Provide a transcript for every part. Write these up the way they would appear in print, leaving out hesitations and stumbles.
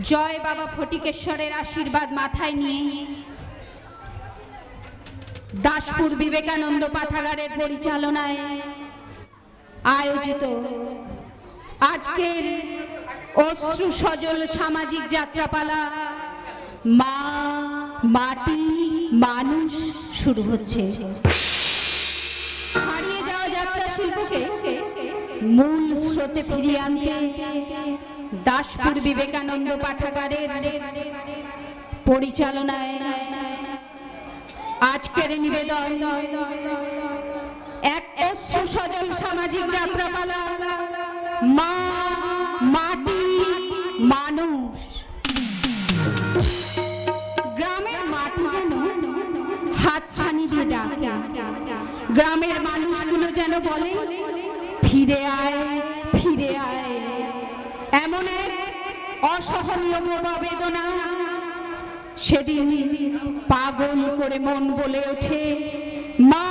জয় বাবা ফটিকেশ্বরের আশীর্বাদ মাথায় নিয়ে দাসপুর বিবেকানন্দ পাঠাগারের পরিচালনায় আয়োজিত আজকের অশ্রু সজল সামাজিক যাত্রাপালা মা মাটি মানুষ শুরু হচ্ছে। হারিয়ে যাওয়া যাত্রা শিল্পকে মূল স্রোতে ফিরিয়ে আনতে দাসপুর বিবেকানন্দ পাঠাগারের পরিচালনায় আজকের নিবেদন এক অশ্রু সজল সামাজিক যাত্রাপালা মা মাটি মানুষ। গ্রামের মাটি যেন হাতছানি দিয়ে ডাকে, গ্রামের মানুষগুলো যেন বলে ফিরে আয় ফিরে আয়। এমন এক অসহনীয় বেদনা সেদিন পাগল করে মন বলে ওঠে মা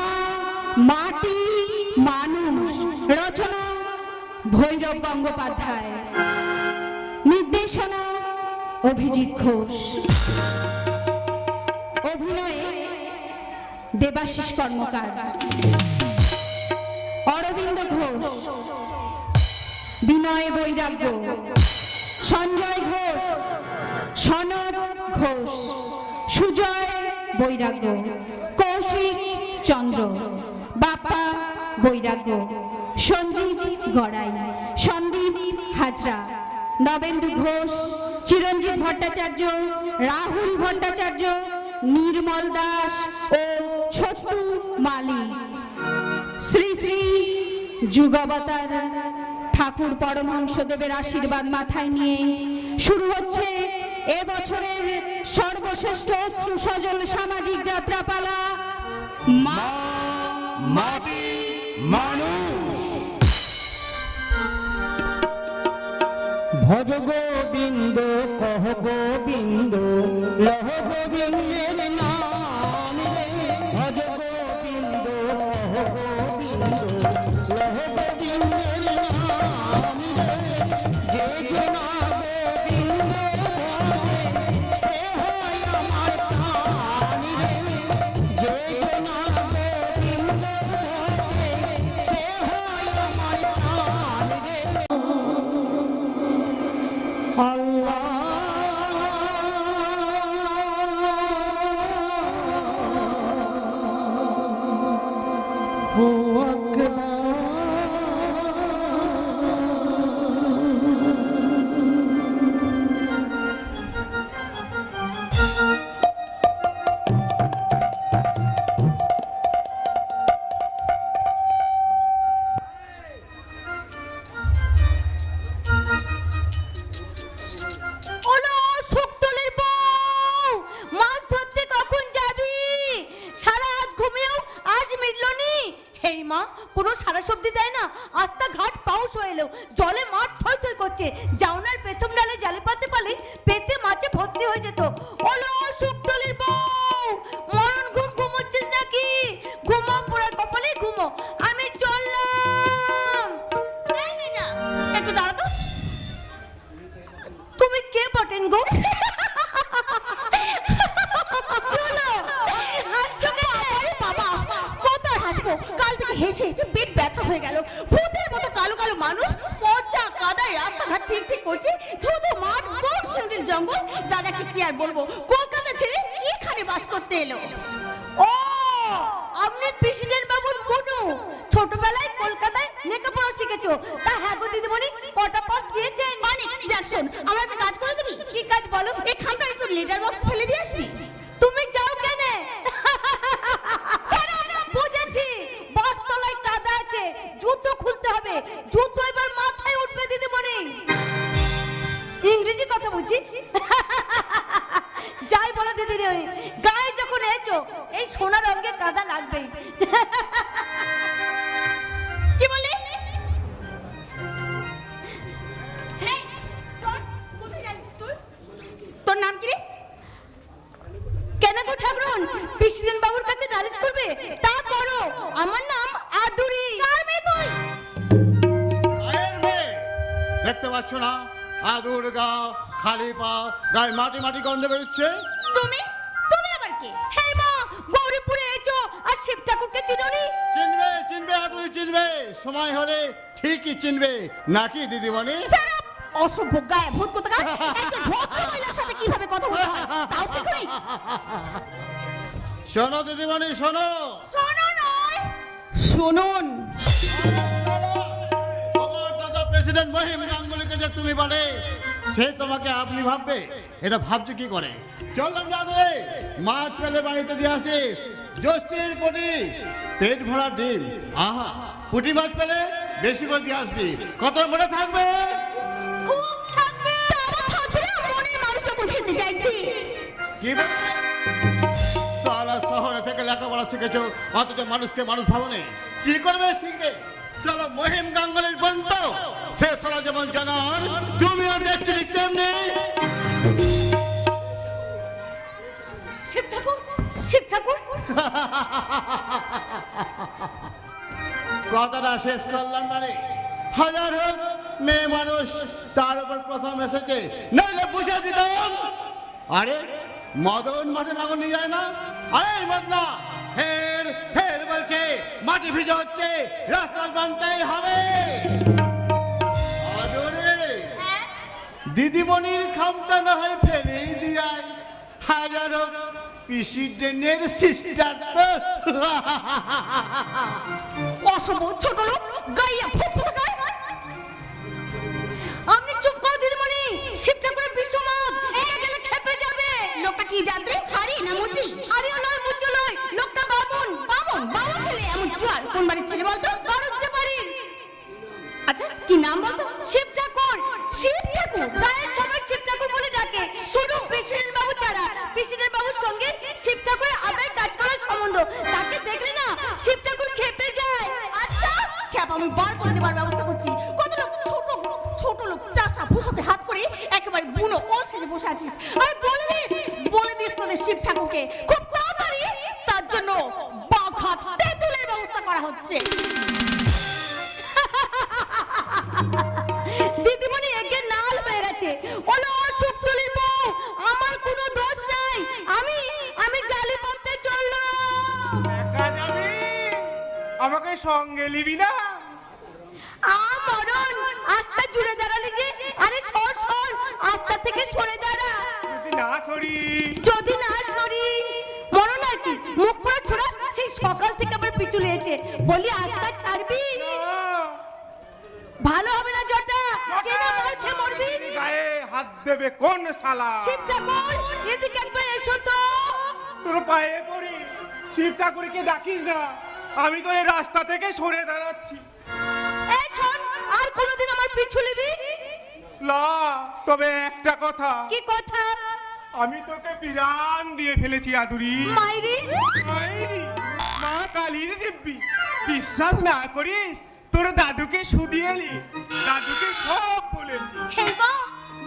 মাটি মানুষ। রচনা ভৈরব গঙ্গোপাধ্যায়, নির্দেশনা অভিজিৎ ঘোষ, অভিনয়ে দেবাশিস কর্মকার, অরবিন্দ ঘোষ, বিনয় বৈরাগ্য, সঞ্জয় ঘোষ, সনদ ঘোষ, সুজয় বৈরাগ্য, কৌশিক চন্দ্র, বাপ্পা বৈরাগ্য, সঞ্জীব গড়াই, সন্দীপ হাজরা, নবেন্দু ঘোষ, চিরঞ্জিত ভট্টাচার্য, রাহুল ভট্টাচার্য, নির্মল দাস ও ছোট্টু মালিক। শ্রী শ্রী যুগাবতার ঠাকুর পরমহংসদেবের আশীর্বাদ মাথায় নিয়ে শুরু হচ্ছে এবছরের সর্বশ্রেষ্ঠ অশ্রু সজল সামাজিক যাত্রাপালা মা মাটি মানুষ। ভজ গোবিন্দ কহ গোবিন্দ লহ গোবিন্দের নাম রে। ভজ গোবিন্দ কহ গোবিন্দ লহ গোবিন্দের নাম রে। যে জনা গোবিন্দ সে হয় আমার প্রাণ রে। যে জনা গোবিন্দ সে হয় আমার প্রাণ রে। আল্লাহ হু আকবার। কোনো সারা সবজি দেয় না, আস্তা ঘাট পাউস হয়ে এলো, জলে মাঠ থই থই করছে। জাউনার প্রথম ডালে জালে পাতে পালে পেতে মাছে ভর্তি হয়ে যেত। ওলো শুকতলির বউ, মরণ ঘুম ঘুমোচ্ছিস নাকি? ঘুমো, পোড়ার কপালে ঘুমো, আমি চললাম। একটু দাঁড়া তো, তুমি কে বটেন গো? কাল থেকে হেসে হেসে পেট ব্যথা হয়ে গেল। ভূতের মতো কালো কালো মানুষ পচা কাদায় রাস্তাঘাট ঠিক ঠিক করছে। ধুধু মাঠ, বন শিউলির জঙ্গল। দাদাকে কি আর বলবো, কলকাতা ছেড়ে এখানে বাস করতে এলো। ও আপনি প্রেসিডেন্ট বাবুর মনু, ছোটবেলায় কলকাতায় লেখাপড়া শিখেছো। তা হ্যাঁ গো দিদিমণি, কটা পাস দিয়েছেন? মানে জ্যাকসন, আমার একটা কাজ করে দিবি? কি কাজ বলো? এখানটা একটু লেটার বক্স ফেলে দিয়ে আসবি। তুমি যাও কেন? বুঝেছি, বস্তলায় কাদা আছে, জুতো খুলতে হবে। জুতো এবার মাথায় উঠবে দিদিমণি। ইংরেজি কথা বুঝি? যাই বলো দিদিমণি, গায়ে যখন এসো এই সোনা রঙের কাদা লাগবে। কি বলি? তোর নাম কি রে? কেন গো ঠাকুরন, প্রেসিডেন্ট বাবুর কাছে নালিশ করবে? তা করো, আমার নাম আদুরি। কার মেয়ে তুই? দেখতে পাচ্ছ না আদুর গা খালি পা গায়ে মাটি মাটি গন্ধ বেরোচ্ছে। তুমি তুমি আবার কি? হে মা, গৌরীপুরে এসো আর শিব ঠাকুরকে চিনোনি? চিনবে চিনবে আদুরি চিনবে, সময় হলে ঠিকই চিনবে, নাকি দিদিমণি? সারা অসভ্য গায়ে ভূত কোথাকার, একটা ভদ্র মহিলার সাথে কিভাবে কথা বলতে হয় তাও শিখুনি। শোনো দিদিমণি শোনো, শোনো নয়, শুনুন। আমার দাদা প্রেসিডেন্ট মহিম গাঙ্গুলিকে যে তুমি বলে, সে তোমাকে আপনি ভাববে, এটা ভাবছে কি করে? চললাম দাদুরে, মাছ পেলে বাড়িতে দিয়ে আসিস, জ্যোষ্ঠীর পুটি পেট ভরা ডিম, আহা পুঁটি মাছ পেলে বেশি করে দিয়ে আসবি, কত মনে থাকবে? খুব থাকবে, আমার থাকবে না, মনে মানুষটা খেতে চাইছি। কি বলে? সালা শহরে থেকে লেখাপড়া শিখেছো, অথচ মানুষকে মানুষ ভাবনে কি করবে শিখবে? সালা মহিম গাঙ্গুলির বন্ধ, সে সালা যেমন জানান তুমিও দেখছি তেমনি। শিব ঠাকুর, শিব ঠাকুর, কথাটা শেষ করলাম না রে। হাজার হোক মেয়ে মানুষ, তার উপর প্রথম এসেছে, নইলে বুঝে দিতাম। আরে মদন মাঠে নাগর নিয়ে যায় না? আরে মদনা ফের ফের বলছে, মাটি ভিজে হচ্ছে, রাস্তা বানতেই হবে। আদরে দিদিমণির খামটা না হয় ফেলেই দিয়ায়, হাজার হোক প্রেসিডেন্টের সিস্টার তো। অসভ্য ছোট লোক, গাইয়া ভূত কোথাকার। আপনি চুপ করো দিদিমণি, শিব ঠাকুরের বিশ্বমাপ এই গেলে খেপে যাবে। লোকটা কি জানতে? হারি না মুচি? হারি লয় মুচি লয়, লোকটা বামুন, বামুন বামুন ছেলে। এমন চুয়ার কোন বাড়ির ছেলে বলতো? বারুজ্জা বাড়ির। আচ্ছা কি নাম বলতো? শিব ঠাকুর। শিব ঠাকুর গায়ের সবাই শিব ঠাকুর বলে ডাকে, শুধু প্রেসিডেন্ট বাবু ছাড়া। প্রেসিডেন্ট বাবুর সঙ্গে শিব ঠাকুরের আদায় কাজ করার সম্বন্ধ, তাকে দেখলে না শিব ঠাকুর খেপে যায়। আচ্ছা খ্যাপ আমি বার করে দেবার ব্যবস্থা করছি। কত লোক ছোট ছোট লোক চাষা ভূষকে হাত করে একেবারে বুনো ওল সেজে বসে আছিস। আমি বলে দিস তোদের শিব ঠাকুরকে খুব তাড়াতাড়ি তার জন্য বাঘা তেঁতুলের ব্যবস্থা করা হচ্ছে। দিদিমণি একে নাল হয়ে গেছে, ওলো অসুখ তুলির বউ, আমার কোনো দোষ নাই, আমি জালি পড়তে চললাম। একা যাবি? আমাকে সঙ্গে নিবি না? মরণ আস্তা জুড়ে দাঁড়ালি যে। আরে সর সর, আস্তা থেকে সরে দাঁড়া। যদি না সরি মরণ আর কি, মুখ পুরো ছোড়া, সেই সকাল থেকে আবার পিছু লেগেছে। বলি আস্তা ছাড়বি? ভালো হবে না জটা, কেনা মার খেয়ে মরবি। গায়ে হাত দেবে কোন শালা? শিব ঠাকুর এদিকে একবার এসো তো। তোর পায়ে পড়ি, শিব ঠাকুরকে ডাকিস না, আমি তো এই রাস্তা থেকে সরে দাঁড়াচ্ছি। এই শোন, আর কোনোদিন আমার পিছু নিবি? লা, তবে একটা কথা। কি কথা? আমি তোকে পিরান দিয়ে ফেলেছি আদুরি। মাইরি মাইরি, মা কালীর দিব্যি। বিশ্বাস না করিস, তোর দাদুকে শুধিয়ে নি, দাদুকে সব বলেছি। হে মা,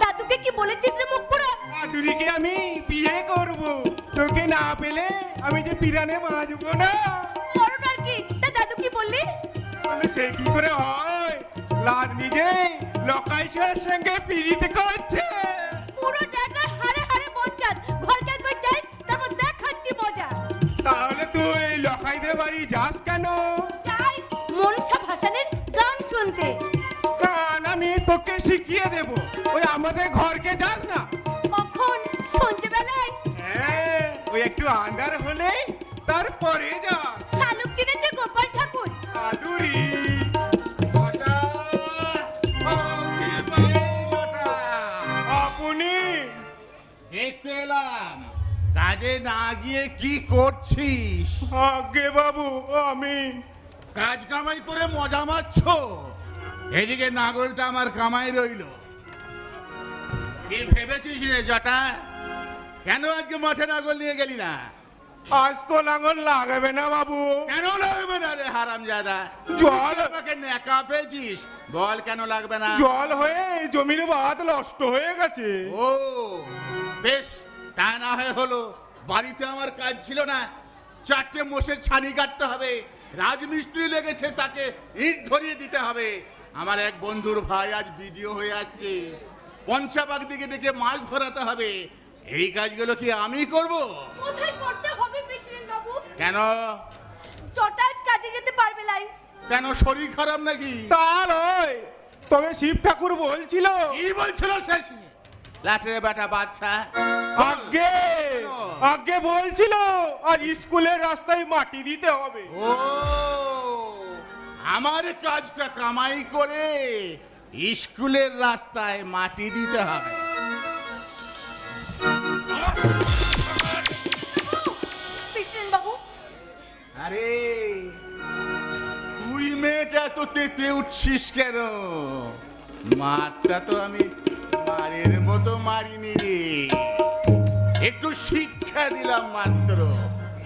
দাদুকে কি বলেছিস রে মুখ পুরো? আদুরিকে আমি বিয়ে করব, তোকে না পেলে আমি যে পিরানে বাঁচবো না। মরণ আর কি, তা দাদু কি বললি? বলে সে কি করে হয়, লাদ নিজে লকাইশের সঙ্গে পিড়িতে করছে। পুরো টাকা হারে হারে বঞ্চাত, ঘরকে একবার যাই, তারপর দেখাচ্ছি মজা। তাহলে তুই লকাইদের বাড়ি যাস কেন? যাই মনসা ভাসানের গান শুনতে। গান আমি তোকে শিখিয়ে দেব, ওই আমাদের ঘরকে যাস না। কখন? সন্ধ্যেবেলায়? হ্যাঁ, ওই একটু আন্ধার হলেই তারপরে যা। শালুক চিনেছে গোপাল ঠাকুর? আদুরি আপনি দেখতে এলাম, কাজে না গিয়ে কি করছিস? আগে বাবু, আমি কাজ কামাই করে মজা মারছো, এদিকে নাগলটা আমার কামাই রইল। কি ভেবেছিস রে জটা? কেন আজকে মাঠে নাগল নিয়ে গেলি না? আজ তো লাঙল লাগাবে না বাবু। কেন লাগবে না রে হারামজাদা? জল আমাকে নেকা পেয়েছিস, বল কেন লাগবে না? জল হয়ে জমির বাদ নষ্ট হয়ে গেছে। ও বেশ, তা না হয় হলো। বাড়িতে আমার কাজ ছিল না, 4টে মোষের ছানি কাটতে হবে, রাজমিস্ত্রি লেগেছে, তাকে ইট ধরিয়ে দিতে হবে। আমার এক বন্ধুর ভাই আজ বিডিও হয়ে আসছে, পঞ্চাবাগ দিকে ডেকে মাছ ধরাতে হবে, এই কাজগুলো কি আমি করব? কোথায় করতে হবে প্রেসিডেন্ট বাবু? কেন? চটার কাজে যেতে পারবে লাই। কেন শরীর খারাপ নাকি? তা নয়, তবে শিব ঠাকুর বলছিল। কি বলছিল শেষ? লাটের বেটা বাদশা আগে আগে বলছিল আজ স্কুলের রাস্তায় মাটি দিতে হবে। ও আমার কাজটা কামাই করে স্কুলের রাস্তায় মাটি দিতে হবে। প্রেসিডেন্ট বাবু, আরে তুই মেয়েটা তো তেতে উঠছিস কেন? মারটা তো আমি মারের মতো মারিনি রে, একটু শিক্ষা দিলাম মাত্র।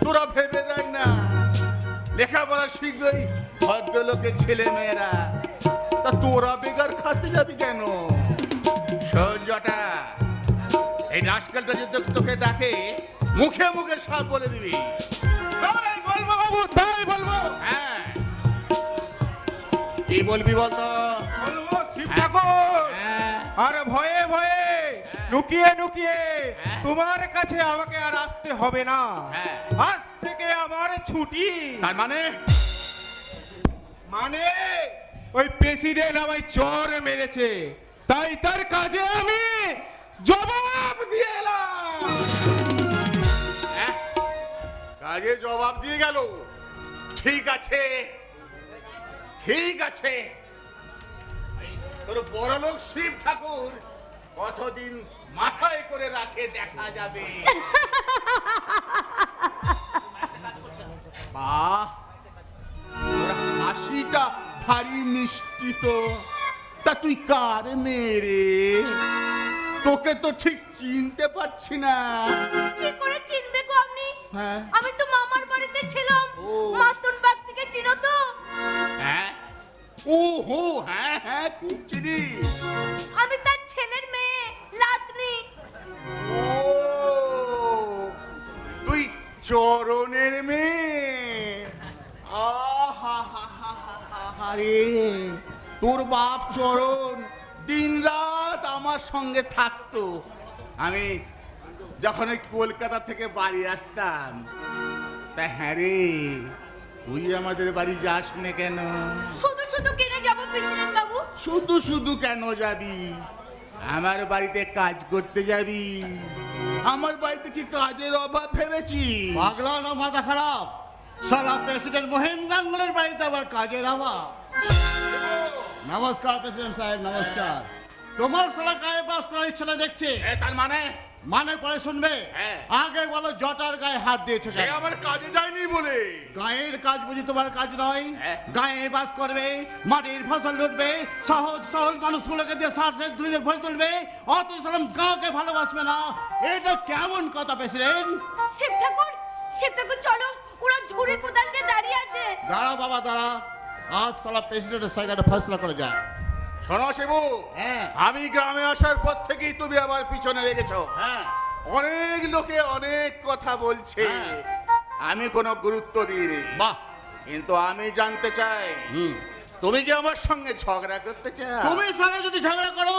তোরা ভেবে দেয় না লেখাপড়া শিখবেই ভদ্রলোকের ছেলে মেয়েরা, তা তোরা বেকার খাতে যাবি কেন? সহজটা এই রাজকালটা যদি তোকে ডাকে মুখে মুখে সব বলে দিবি। তাই বলবো বাবু, তাই বলবো। হ্যাঁ, কি বলবি বলতো? বলবো শিব ঠাকুর, হ্যাঁ, আর ভয়ে ভয়ে লুকিয়ে লুকিয়ে তোমার কাছে আমাকে আর আসতে হবে না। হ্যাঁ। আজ থেকে আমার ছুটি। তার মানে মানে ওই প্রেসিডেন্ট আমায় চর মেরেছে, তাই তার কাজে আমি জবাব দিয়ে এলাম। হ্যাঁ, কাজে জবাব দিয়ে গেল। ঠিক আছে, ঠিক আছে, তোর বড়লোক শিব ঠাকুর কতদিন মাথায় করে রাখে দেখা যাবে। বাহ, তোর হাসিটা ভারী মিষ্টি তো। তা তুই কার মেয়ে রে? তোকে তো ঠিক চিনতে পারছি না। কি করে চিনবে গো আপনি? হ্যাঁ। আমি তো মামার বাড়িতে ছিলাম। ও। মাতুন বাগ থেকে চিনো তো? হ্যাঁ, ও হো, হ্যাঁ হ্যাঁ, খুব চিনি। আমি তার ছেলের মেয়ে লাতনি। ও, তুই চরণের মেয়ে? আরে তোর বাপ চরণ দিন রাত আমার সঙ্গে থাকতো। আমি যখন ওই কলকাতা থেকে বাড়ি আসতাম, তা হ্যাঁ রে, তুই আমাদের বাড়ি যাস না কেন? শুধু শুধু কিনে যাব প্রেসিডেন্ট বাবু? শুধু শুধু কেন যাবি? আমার বাড়িতে কাজ করতে যাবি। আমার বাড়িতে কি কাজের অভাব ভেবেছি? পাগলা না মাথা খারাপ? সারা প্রেসিডেন্ট মহিম গাঙ্গুলির বাড়িতে আবার কাজের অভাব? নমস্কার প্রেসিডেন্ট সাহেব, নমস্কার। তোমার সারা গায়ে বাস করার ইচ্ছাটা দেখছি। তার মানে মানে পরে শুনবে। হ্যাঁ। আগে বলো জটার গায়ে হাত দিয়েছো সে আমার কাজে যায়নি বলে। গায়ের কাজ বুঝি তোমার কাজ নয়? হ্যাঁ। গায়ে বাস করবে, মাটির ফসল লুটবে, সহজ সহজ মানুষগুলোকে দিয়ে সার্চের ধুয়ে ভরে তুলবে, অত সালাম গাঁকে ভালোবাসবে না। এটা কেমন কথা প্রেসিডেন্ট? শিব ঠাকুর, শিব ঠাকুর চলো, ওরা ঝুড়ি কোদাল নিয়ে দাঁড়িয়ে আছে। দাঁড়া বাবা দাঁড়া, আজ সালা প্রেসিডেন্টের জায়গাটা ফয়সলা করে যায়। শোনো শিবু, হ্যাঁ। আমি গ্রামে আসার পর থেকেই তুমি আবার পিছনে লেগেছো। হ্যাঁ। অনেক লোকে অনেক কথা বলছে, হ্যাঁ। আমি কোনো গুরুত্ব দিইনি। বাহ। কিন্তু আমি জানতে চাই, তুমি কি আমার সঙ্গে ঝগড়া করতে চাও? তুমি সারা যদি ঝগড়া করো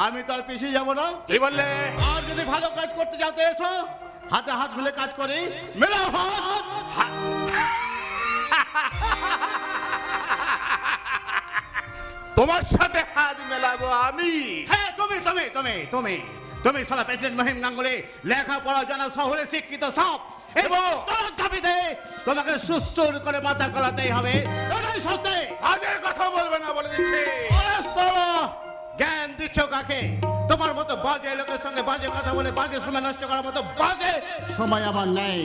আমি তার পিছিয়ে যাব না। কি বললে? আর যদি ভালো কাজ করতে যাতে এসো, হাতে হাত মিলে কাজ করি, মেলাও হাত। তোমার সাথে হাত মেলাবো আমি? হ্যাঁ, তুমি তুমি তুমি তুমি তুমি সালা প্রেসিডেন্ট মহিম গাঙ্গুলি, লেখাপড়া জানা, শহরে শিক্ষিত সব, এবং তোর দাবিতে তোমাকে সুস্থর করে মাথা গলাতেই হবে। এটাই সত্যি। আগের কথা বলবে না বলে দিচ্ছি। জ্ঞান দিচ্ছ কাকে? তোমার মতো বাজে লোকের সঙ্গে বাজে কথা বলে বাজে সময় নষ্ট করার মতো বাজে সময় আমার নেই।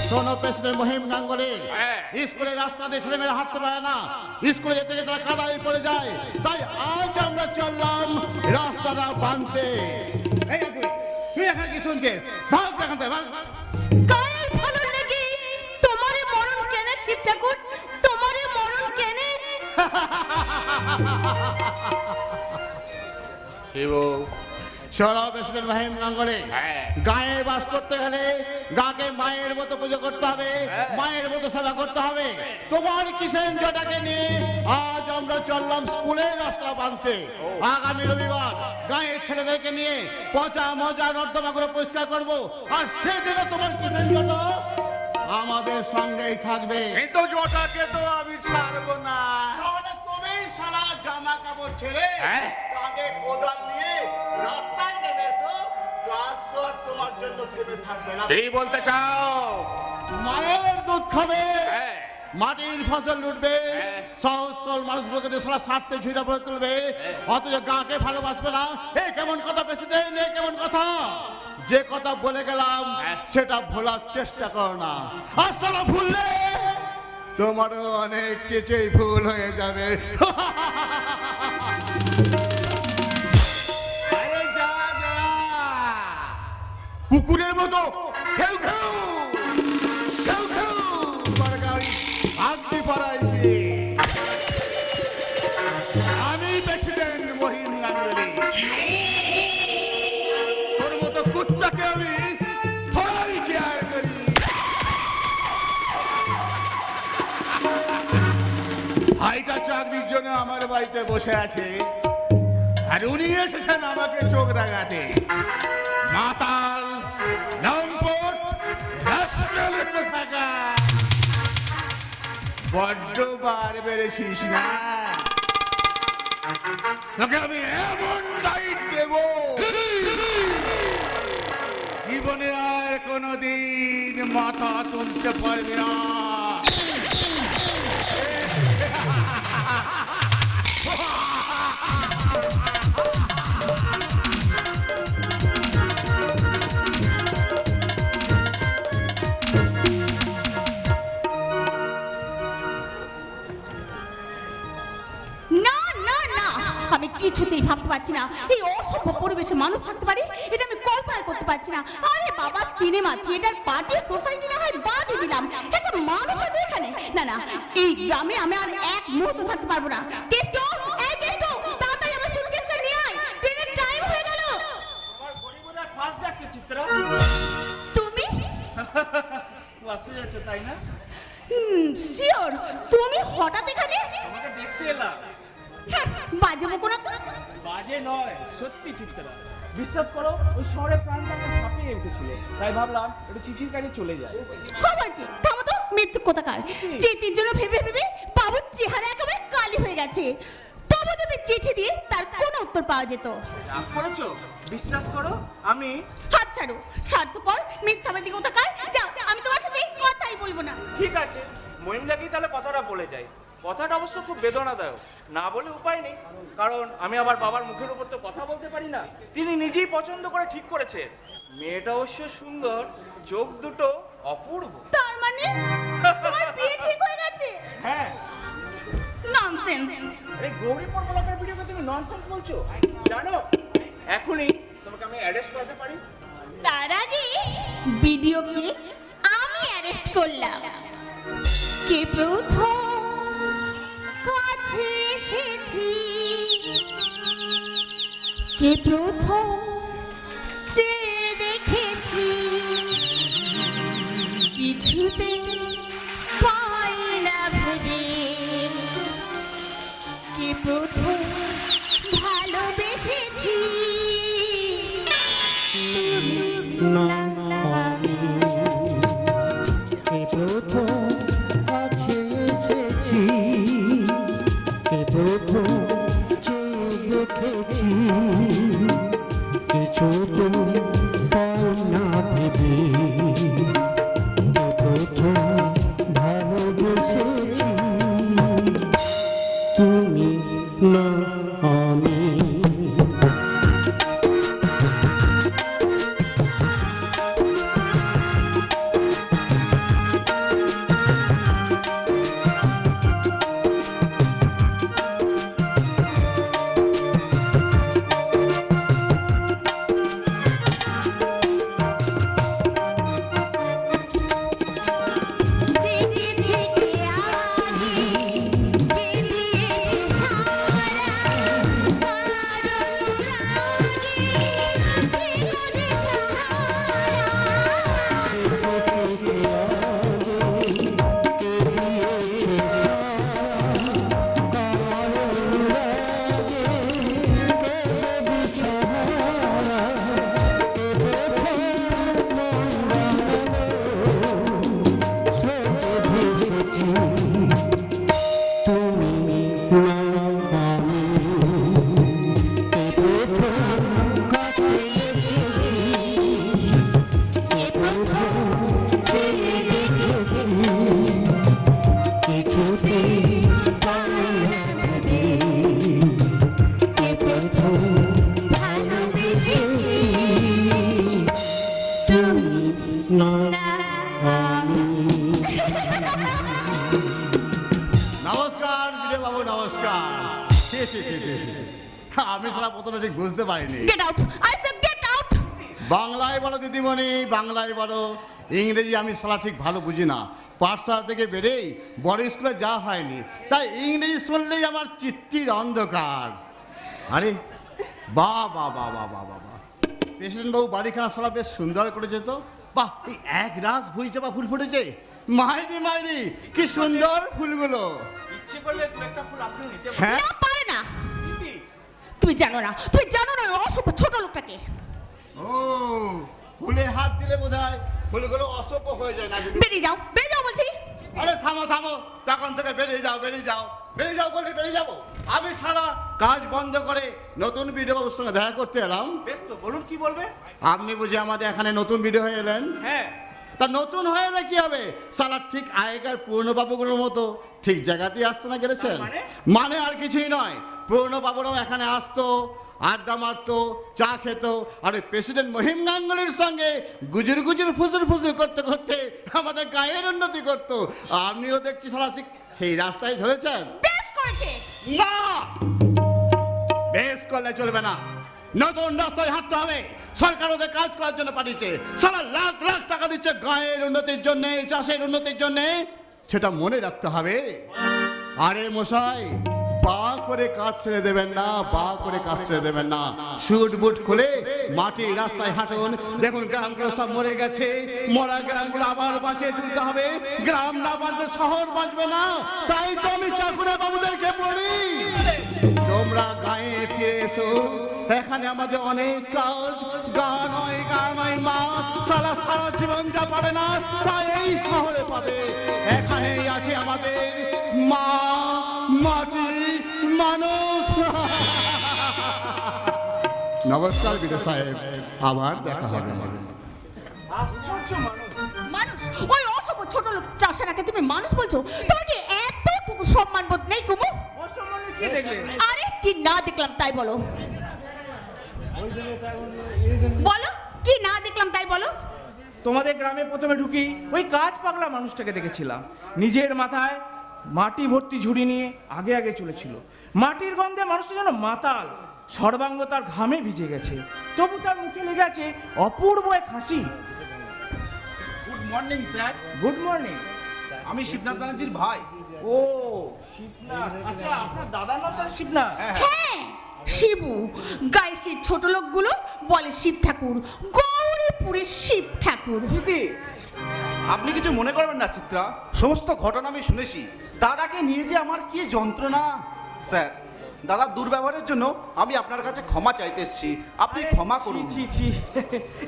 শোনো প্রেসিডেন্ট মহিম গাঙ্গুলি, হ্যাঁ। স্কুলের রাস্তা দিয়ে ছেলেমেয়েরা হাঁটতে পারে না, স্কুলে যেতে যেতে তারা কাদায় পড়ে যায়। তাই আজ আমরা চললাম রাস্তাটা বানতে। এই আগে, তুই এখানে কি শুনছিস? ভাগ এখান থেকে, ভাগ। গায়ের ভালো লেগে তোমারে মরণ কেনে শিব ঠাকুর, তোমারে মরণ কেনে? শিবু, চলো প্রেসিডেন্ট মহিম গাঙ্গুলি, হ্যাঁ। গায়ে বাস করতে গেলে গাকে মায়ের মতো পুজো করতে হবে, মায়ের মতো সেবা করতে হবে। তোমার কিষেন জটাকে নিয়ে আজ আমরা চললাম স্কুলের রাস্তা বাঁধতে। আগামী রবিবার গায়ের ছেলেদেরকে নিয়ে পচা মজা নর্দমাগুলো পরিষ্কার করবো, আর সেদিনও তোমার কিষেন জটা আমাদের সঙ্গেই থাকবে। কিন্তু জটাকে তো আমি ছাড়বো না। তাহলে তুমি সারা জামা কাপড় ছেড়ে হ্যাঁ। কাঁধে কোদাল নিয়ে রাস্তায় নেমে এসো, কাজ তো আর তোমার জন্য থেমে থাকবে না। কি বলতে চাও? মায়ের দুধ খাবে, হ্যাঁ। মাটির ফসল উঠবে, হ্যাঁ। সহজ সরল মানুষগুলোকে দিয়ে সারা স্বার্থে ঝুড়ে পড়ে তুলবে, অথচ গাকে ভালোবাসবে না। এই কেমন কথা প্রেসিডেন্ট, এই কেমন কথা? যে কথা বলে গেলাম হ্যাঁ। সেটা ভোলার চেষ্টা করো না, আর সেটা ভুললে তোমারও অনেক কিছুই ভুল হয়ে যাবে। আরে যা যা, কুকুরের মতো খেউ খেউ খেউ খেউ করে গাড়ি আগতে পারাইছে। আমি প্রেসিডেন্ট মহিম গাঙ্গুলি, তোর মতো কুত্তাকে আমি থোড়াই কেয়ার করি। ভাইটা চাকরির জন্য আমার বাড়িতে বসে আছে, আর উনি এসেছেন আমাকে চোখ রাগাতে। মাতাল, লম্পট, রাস্কেল কোথাকা। বড্ড বার বেড়েছিস না? তোকে আমি এমন টাইট দেব, জীবনে আর কোনোদিন মাথা তুলতে পারবি না। না না না, আমি কিছুতেই ভাবতে পারছি না এই অসভ্য পরিবেশে মানুষ থাকতে পারে, এটা আমি কল্পনা করতে পারছি না। আরে বাবা, সিনেমা থিয়েটার পার্টি সোসাইটি না হয় বাদই দিলাম, এটা মানুষ আছে এখানে? না না, এই গ্রামে আমি আর এক মুহূর্ত থাকতে পারবো না। কেষ্ট, এই কেষ্ট, তাড়াতাড়ি আমার সুটকেসটা নিয়ে আয়, ট্রেনের টাইম হয়ে গেল। আমার গরিবরা ফার্স্ট যাচ্ছে চিত্রা। তুমি বাসে যাচ্ছ তাই না? শিওর তুমি হঠাৎ এখানে? আমাকে দেখতে এলাম। হ্যাঁ, বাজে বকো না তো। বাজে নয়, সত্যি চিত্রা। বিশ্বাস করো, ওই শহরে প্রাণটাকে হাঁপিয়ে উঠেছিল, তাই ভাবলাম একটু চিঠির কাছে চলে যায়। হয়েছে, থামো তো, মৃত্যু কোথাকার। চিঠির জন্য ভেবে ভেবে বাবুর চেহারা একেবারে কালি হয়ে গেছে। তবু যদি চিঠি দিয়ে তার কোনো উত্তর পাওয়া যেত। রাগ করেছো? বিশ্বাস করো, আমি হাত ছাড়ো, স্বার্থপর মিথ্যাবাদী কোথাকার। যাও, আমি তোমার সাথে কথাই বলবো না। ঠিক আছে, মহিমদাকেই তাহলে কথাটা বলে যাই। কথাটা অবশ্য খুব বেদনাদায়ক, না বলে উপায় নেই, কারণ আমি আমার বাবার মুখের উপর তো কথা বলতে পারি না। তিনি নিজেই পছন্দ করে ঠিক করেছে। মেয়েটা অবশ্য সুন্দর, চোখ দুটো অপূর্ব। তার মানে তোমার বিয়ে ঠিক হয়ে গেছে? হ্যাঁ। ননসেন্স। আরে গৌরীপুর ব্লকের ভিডিওকে তুমি ননসেন্স বলছো? জানো, এখনই তোমাকে আমি অ্যারেস্ট করতে পারি। তার আগে ভিডিওকে আমি অ্যারেস্ট করলাম। কে প্রথম কাছে এসেছি, কে প্রথম চেয়ে দেখেছি, কিছুতে পাই না ভেবে, কে প্রথম ভালোবেসেছি। প্রথম কাছে এসেছি, প্রথম চেয়ে দেখেছি, কিছু তো পাই না ভেবে, প্রথম ভালোবেসেছি, তুমি না আমি। আমি সারা প্রথমে ঠিক বুঝতে পারিনি। Get out, I say get out. বাংলায় বলো দিদিমণি, বাংলায় বলো। ইংরেজি আমি সালা ঠিক ভালো বুঝি না। পাঠশালা থেকে বেরেই বড় স্কুলে যাওয়া হয়নি, তাই ইংরেজি শুনলেই আমার চিত্তির অন্ধকার। আরে বাহ বাহ বাহ বাহ বাহ বাহ বাহ, প্রেসিডেন্ট বাবু বাড়িখানা সালা বেশ সুন্দর করেছে তো। বাহ, এই এক রাস ভুঁইচাপা ফুল ফুটেছে। মাইরি মাইরি, কি সুন্দর ফুলগুলো। ইচ্ছে করলে দু একটা ফুল আপনি নিতে পারেন। হ্যাঁ, না পারে না। দিদি, তুমি জানো না, তুমি জানো না ওই অসভ্য ছোট লোকটাকে। ও ফুলে হাত দিলে বোধহয় ফুলগুলো অসভ্য হয়ে যায় না দিদি? বেরিয়ে যাও, বেরিয়ে যাও বলছি। আরে থামো থামো, তখন থেকে বেরিয়ে যাও বেরিয়ে যাও বেরিয়ে যাও বলে বেরিয়ে যাবো। আমি সারা কাজ বন্ধ করে নতুন ভিডিও বাবুর সঙ্গে দেখা করতে এলাম। বেশ তো, বলুন কি বলবে? আপনি বুঝি আমাদের এখানে নতুন ভিডিও হয়ে এলেন? হ্যাঁ, তা নতুন হয়ে এলে কি হবে? সালা ঠিক আগেকার পুরনো বাবুগুলোর মতো ঠিক জায়গাতেই আসতে না গেলেছেন? মানে আর কিছুই নয়, পুরনো বাবুরাও এখানে আসতো, আড্ডা মারতো, চা খেত, আর ওই প্রেসিডেন্ট মহিম গাঙ্গুলির সঙ্গে গুজুর গুজুর ফুসুর ফুসুর করতে করতে আমাদের গায়ের উন্নতি করতো। আপনিও দেখছি সারা ঠিক সেই রাস্তায় ধরেছেন। বেশ করেছে। না, বেশ করলে চলবে না, নতুন রাস্তায় হাঁটতে হবে। সরকার ওদের কাজ করার জন্য পাঠিয়েছে, সারা লাখ লাখ টাকা দিচ্ছে গায়ের উন্নতির জন্য, চাষের উন্নতির জন্য, সেটা মনে রাখতে হবে। আরে মশাই, পা করে কাজ ছেড়ে দেবেন না, পা করে কাজ ছেড়ে দেবেন না। শুট বুট খুলে মাটির রাস্তায় হাঁটুন। দেখুন গ্রামগুলো সব মরে গেছে, মরা গ্রামগুলো আবার বাঁচিয়ে তুলতে হবে। গ্রাম না বাঁচলে শহর বাঁচবে না। তাই তো আমি চাকুরে বাবুদেরকে বলি, তোমরা গায়ে ফিরে এসো, এখানে আমাদের অনেক কাজ। গান হয় মা, সারা সারা জীবন যা পাবে না তাই এই শহরে পাবে। এখানেই আছে আমাদের মা, মাটি, মানুষ। নমস্কার বিদে সাহেব, আবার দেখা হবে। আশ্চর্য মানুষ। মানুষ, ওই অসভ্য ছোট লোক চাষারাকে তুমি মানুষ বলছো? তোমার কি এতটুকু সম্মান বোধ নেই কুমু? অসম্মানের কি দেখলে? আরে কি না দেখলাম তাই বলো, বলো কি না দেখলাম তাই বলো। তোমাদের গ্রামে প্রথমে ঢুকি ওই কাজ পাগলা মানুষটাকে দেখেছিলাম। নিজের মাথায় মাটি ভর্তি ঝুড়ি নিয়ে আগে আগে চলেছিল। মাটির গন্ধে মানুষটা যেন মাতাল, সর্বাঙ্গ তার ঘামে ভিজে গেছে, তবু তার মুখে লেগে আছে অপূর্ব এক হাসি। Good morning sir, good morning. আমি শিবনাথ ব্যানার্জির ভাই। ও শিবনাথ, আচ্ছা আপনার দাদার নাম তাহলে শিবনাথ? হ্যাঁ, শিবু। গায়ে সেই ছোট লোকগুলো বলে শিব ঠাকুর, গৌরীপুরের শিব ঠাকুর। দিদি, আপনি কিছু মনে করবেন না চিত্রা, সমস্ত ঘটনা আমি শুনেছি। দাদাকে নিয়ে যে আমার কি যন্ত্রণা। স্যার, দাদার দুর্ব্যবহারের জন্য আমি আপনার কাছে ক্ষমা চাইতে এসেছি, আপনি ক্ষমা করুন। ছি ছি,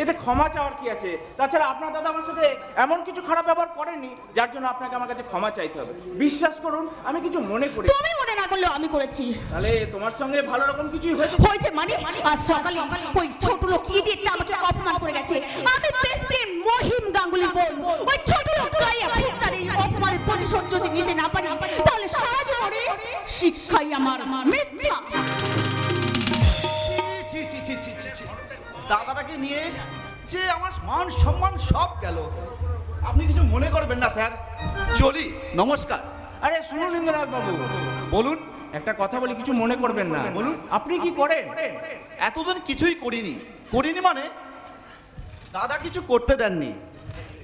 এতে ক্ষমা চাওয়ার কি আছে? তাছাড়া আপনার দাদা আমার সাথে এমন কিছু খারাপ ব্যবহার করেনি যার জন্য আপনাকে আমার কাছে ক্ষমা চাইতে হবে। বিশ্বাস করুন, আমি কিছু মনে করি। তুমি মনে না করলেও আমি করেছি। তাহলে তোমার সঙ্গে ভালো রকম কিছুই হয়েছে? হয়েছে মানে, আজ সকালে ওই ছোট লোক ইডিয়েটটা আমাকে অপমান করে গেছে। আমি প্রেসিডেন্ট মহিম গাঙ্গুলি বল, ওই ছোট লোক গায়ে ফুটতার এই অপমানের প্রতিশোধ যদি নিতে না পারি তাহলে সারা জীবনে শিক্ষাই আমার মিথ্যা। ছি, ছি, ছি, ছি, ছি, ছি। দাদাটাকে নিয়ে যে আমার মান সম্মান সব গেল। আপনি কিছু মনে করবেন না স্যার, চলি, নমস্কার। আরে শুনুন ইন্দ্রনাথ বাবু, বলুন। একটা কথা বলি, কিছু মনে করবেন না। বলুন। আপনি কি করেন? এতদিন কিছুই করিনি মানে দাদা কিছু করতে দেননি।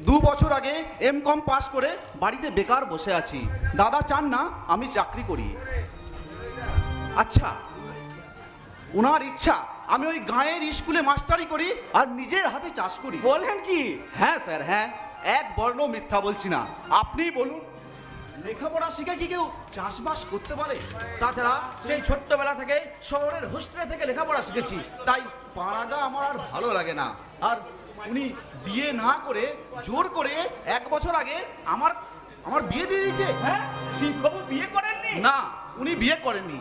2 বছর আগে M.Com পাস করে বাড়িতে বেকার বসে আছি। দাদা চান না আমি চাকরি করি। আচ্ছা, ওনার ইচ্ছা আমি ওই গাঁয়ের স্কুলে মাস্টারি করি আর নিজের হাতে চাষ করি। বলেন কি? হ্যাঁ স্যার, হ্যাঁ, এক বর্ণ মিথ্যা বলছি না। আপনি বলুন, লেখাপড়া শিখে কি কেউ চাষবাস করতে পারে? তাছাড়া সেই ছোট্টবেলা থেকে শহরের হোস্টেলে থেকে লেখাপড়া শিখেছি, তাই পাড়াটা আমার আর ভালো লাগে না। আর উনি বিয়ে না করে জোর করে 1 বছর আগে আমার বিয়ে দিয়ে দিয়েছে। হ্যাঁ, শিববাবু বিয়ে করেননি? না, উনি বিয়ে করেননি।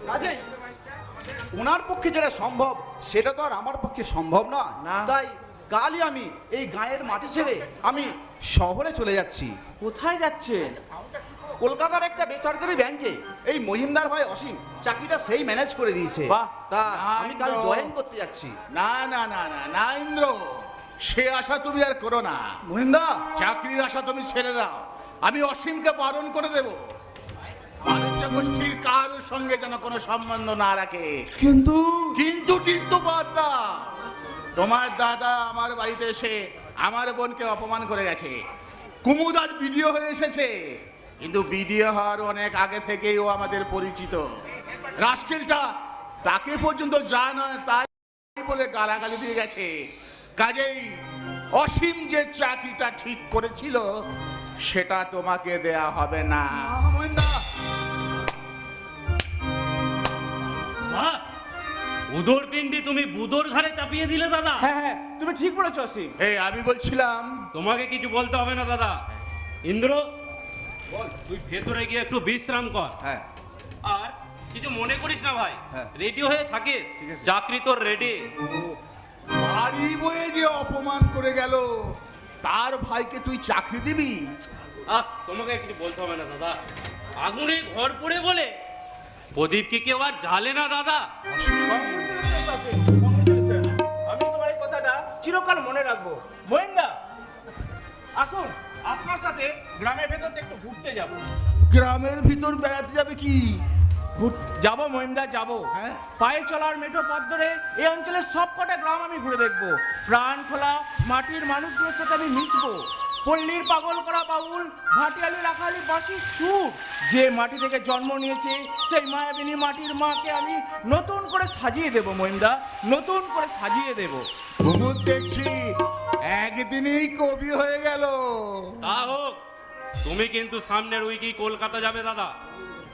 কাজেই ওনার পক্ষে যেটা সম্ভব সেটা তো আর আমার পক্ষে সম্ভব না। না। তাই কালই আমি এই গায়ের মাটি ছেড়ে আমি শহরে চলে যাচ্ছি। কোথায় যাচ্ছে? কলকাতার একটা বেসরকারি ব্যাংকে এই মহিমদার ভাই অসীম চাকরিটা সেই ম্যানেজ করে দিয়েছে। বাহ। তা আমি কাল না, জয়েন করতে যাচ্ছি। না না না না না ইন্দ্র, সে আশা তুমি আর করো না। মহিমদা, চাকরির আশা তুমি ছেড়ে দাও, আমি অসীমকে বারণ করে দেব। বাণিজ্য গোষ্ঠীর কারোর সঙ্গে যেন কোনো সম্বন্ধ না রাখে। কিন্তু কিন্তু বাদ দাও। তোমার দাদা আমার বাড়িতে এসে আমার বোনকে অপমান করে গেছে। কুমুদ আজ বিডিও হয়ে এসেছে, কিন্তু বিডিও হওয়ার অনেক আগে থেকেই ও আমাদের পরিচিত। রাস্কেলটা তাকে পর্যন্ত যা নয় তাই বলে গালাগালি দিয়ে গেছে। কাজেই অসীম যে চাকরিটা ঠিক করেছিল সেটা তোমাকে দেয়া হবে না। উদর পিণ্ডি তুমি বুদোর ঘাড়ে চাপিয়ে দিলে দাদা। হ্যাঁ হ্যাঁ, তুমি ঠিক বলেছো অসীম। এই আমি বলছিলাম, তোমাকে কিছু বলতে হবে না দাদা। ইন্দ্র, তুই ভেতরে গিয়ে একটু বিশ্রাম কর। হ্যাঁ আর কিছু মনে করিস না ভাই, হ্যাঁ। রেডি হয়ে থাকিস, চাকরি তোর রেডি। বাড়ি বয়ে যে অপমান করে গেল তার ভাইকে তুই চাকরি দিবি? তোমাকে কিছু বলতে হবে না দাদা। আগুনে ঘর পড়ে বলে প্রদীপকে কেউ আর জ্বালে না দাদা। আমি তোমার এই কথাটা চিরকাল মনে রাখবো। মহিমদা, আসুন, আপনার সাথে গ্রামের ভেতরটা একটু ঘুরতে যাব। গ্রামের ভিতর বেড়াতে যাবে কি? যাবো মহিমদা, যাবো। হ্যাঁ? পায়ে চলার মেঠো পথ ধরে এই অঞ্চলের সব কটা গ্রাম আমি ঘুরে দেখবো। প্রাণ খোলা মাটির মানুষগুলোর সাথে আমি মিশবো। পল্লীর পাগল করা বাউল, ভাটিয়ালি রাখালি বাঁশির সুর, যে মাটি থেকে জন্ম নিয়েছে সেই মায়াবিনী মাটির মাকে আমি নতুন করে সাজিয়ে দেবো মহিমদা, নতুন করে সাজিয়ে দেবো। কুমুদ দেখছি একদিনেই কবি হয়ে গেল। তা হোক, তুমি কিন্তু সামনের উইকেই কলকাতা যাবে দাদা।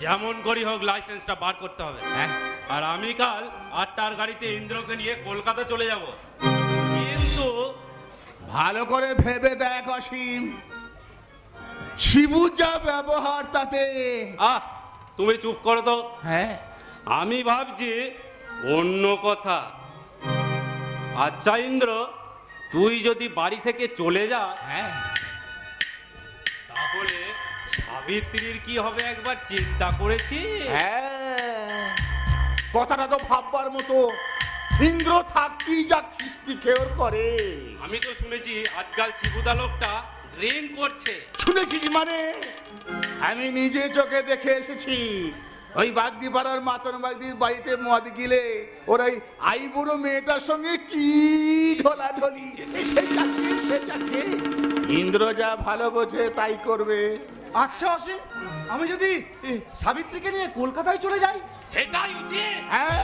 যেমন করি হোক লাইসেন্সটা বার করতে হবে। আর আমি কাল 8টার গাড়িতে ইন্দ্রকে নিয়ে কলকাতা চলে যাব। কিন্তু ভালো করে ভেবে দেখ অসীম, শিবু যা ব্যবহার তাতে। তুমি চুপ করো তো। হ্যাঁ, আমি ভাবছি অন্য কথা। আচ্ছা ইন্দ্র, তুই যদি বাড়ি থেকে চলে যাস হ্যাঁ, তাহলে সাবিত্রীর কি হবে একবার চিন্তা করেছিস? হ্যাঁ, কথাটা তো ভাববার মতো। ইন্দ্র থাকতেই যা খিস্তি খেয়র করে। আমি তো শুনেছি আজকাল শিবুদা লোকটা ড্রিঙ্ক করছে। শুনেছিস মানে? আমি নিজে চোখে দেখে এসেছি। ওই বাগদি পাড়ার মাতন বাগদির বাড়িতে মদ গিলে ওর ওই আইবুড়ো মেয়েটার সঙ্গে কি ঢোলাঢলি। ইন্দ্র যা ভালো বোঝে তাই করবে। আচ্ছা অসীম, আমি যদি সাবিত্রীকে নিয়ে কলকাতায় চলে যাই? সেটাই উচিত। হ্যাঁ,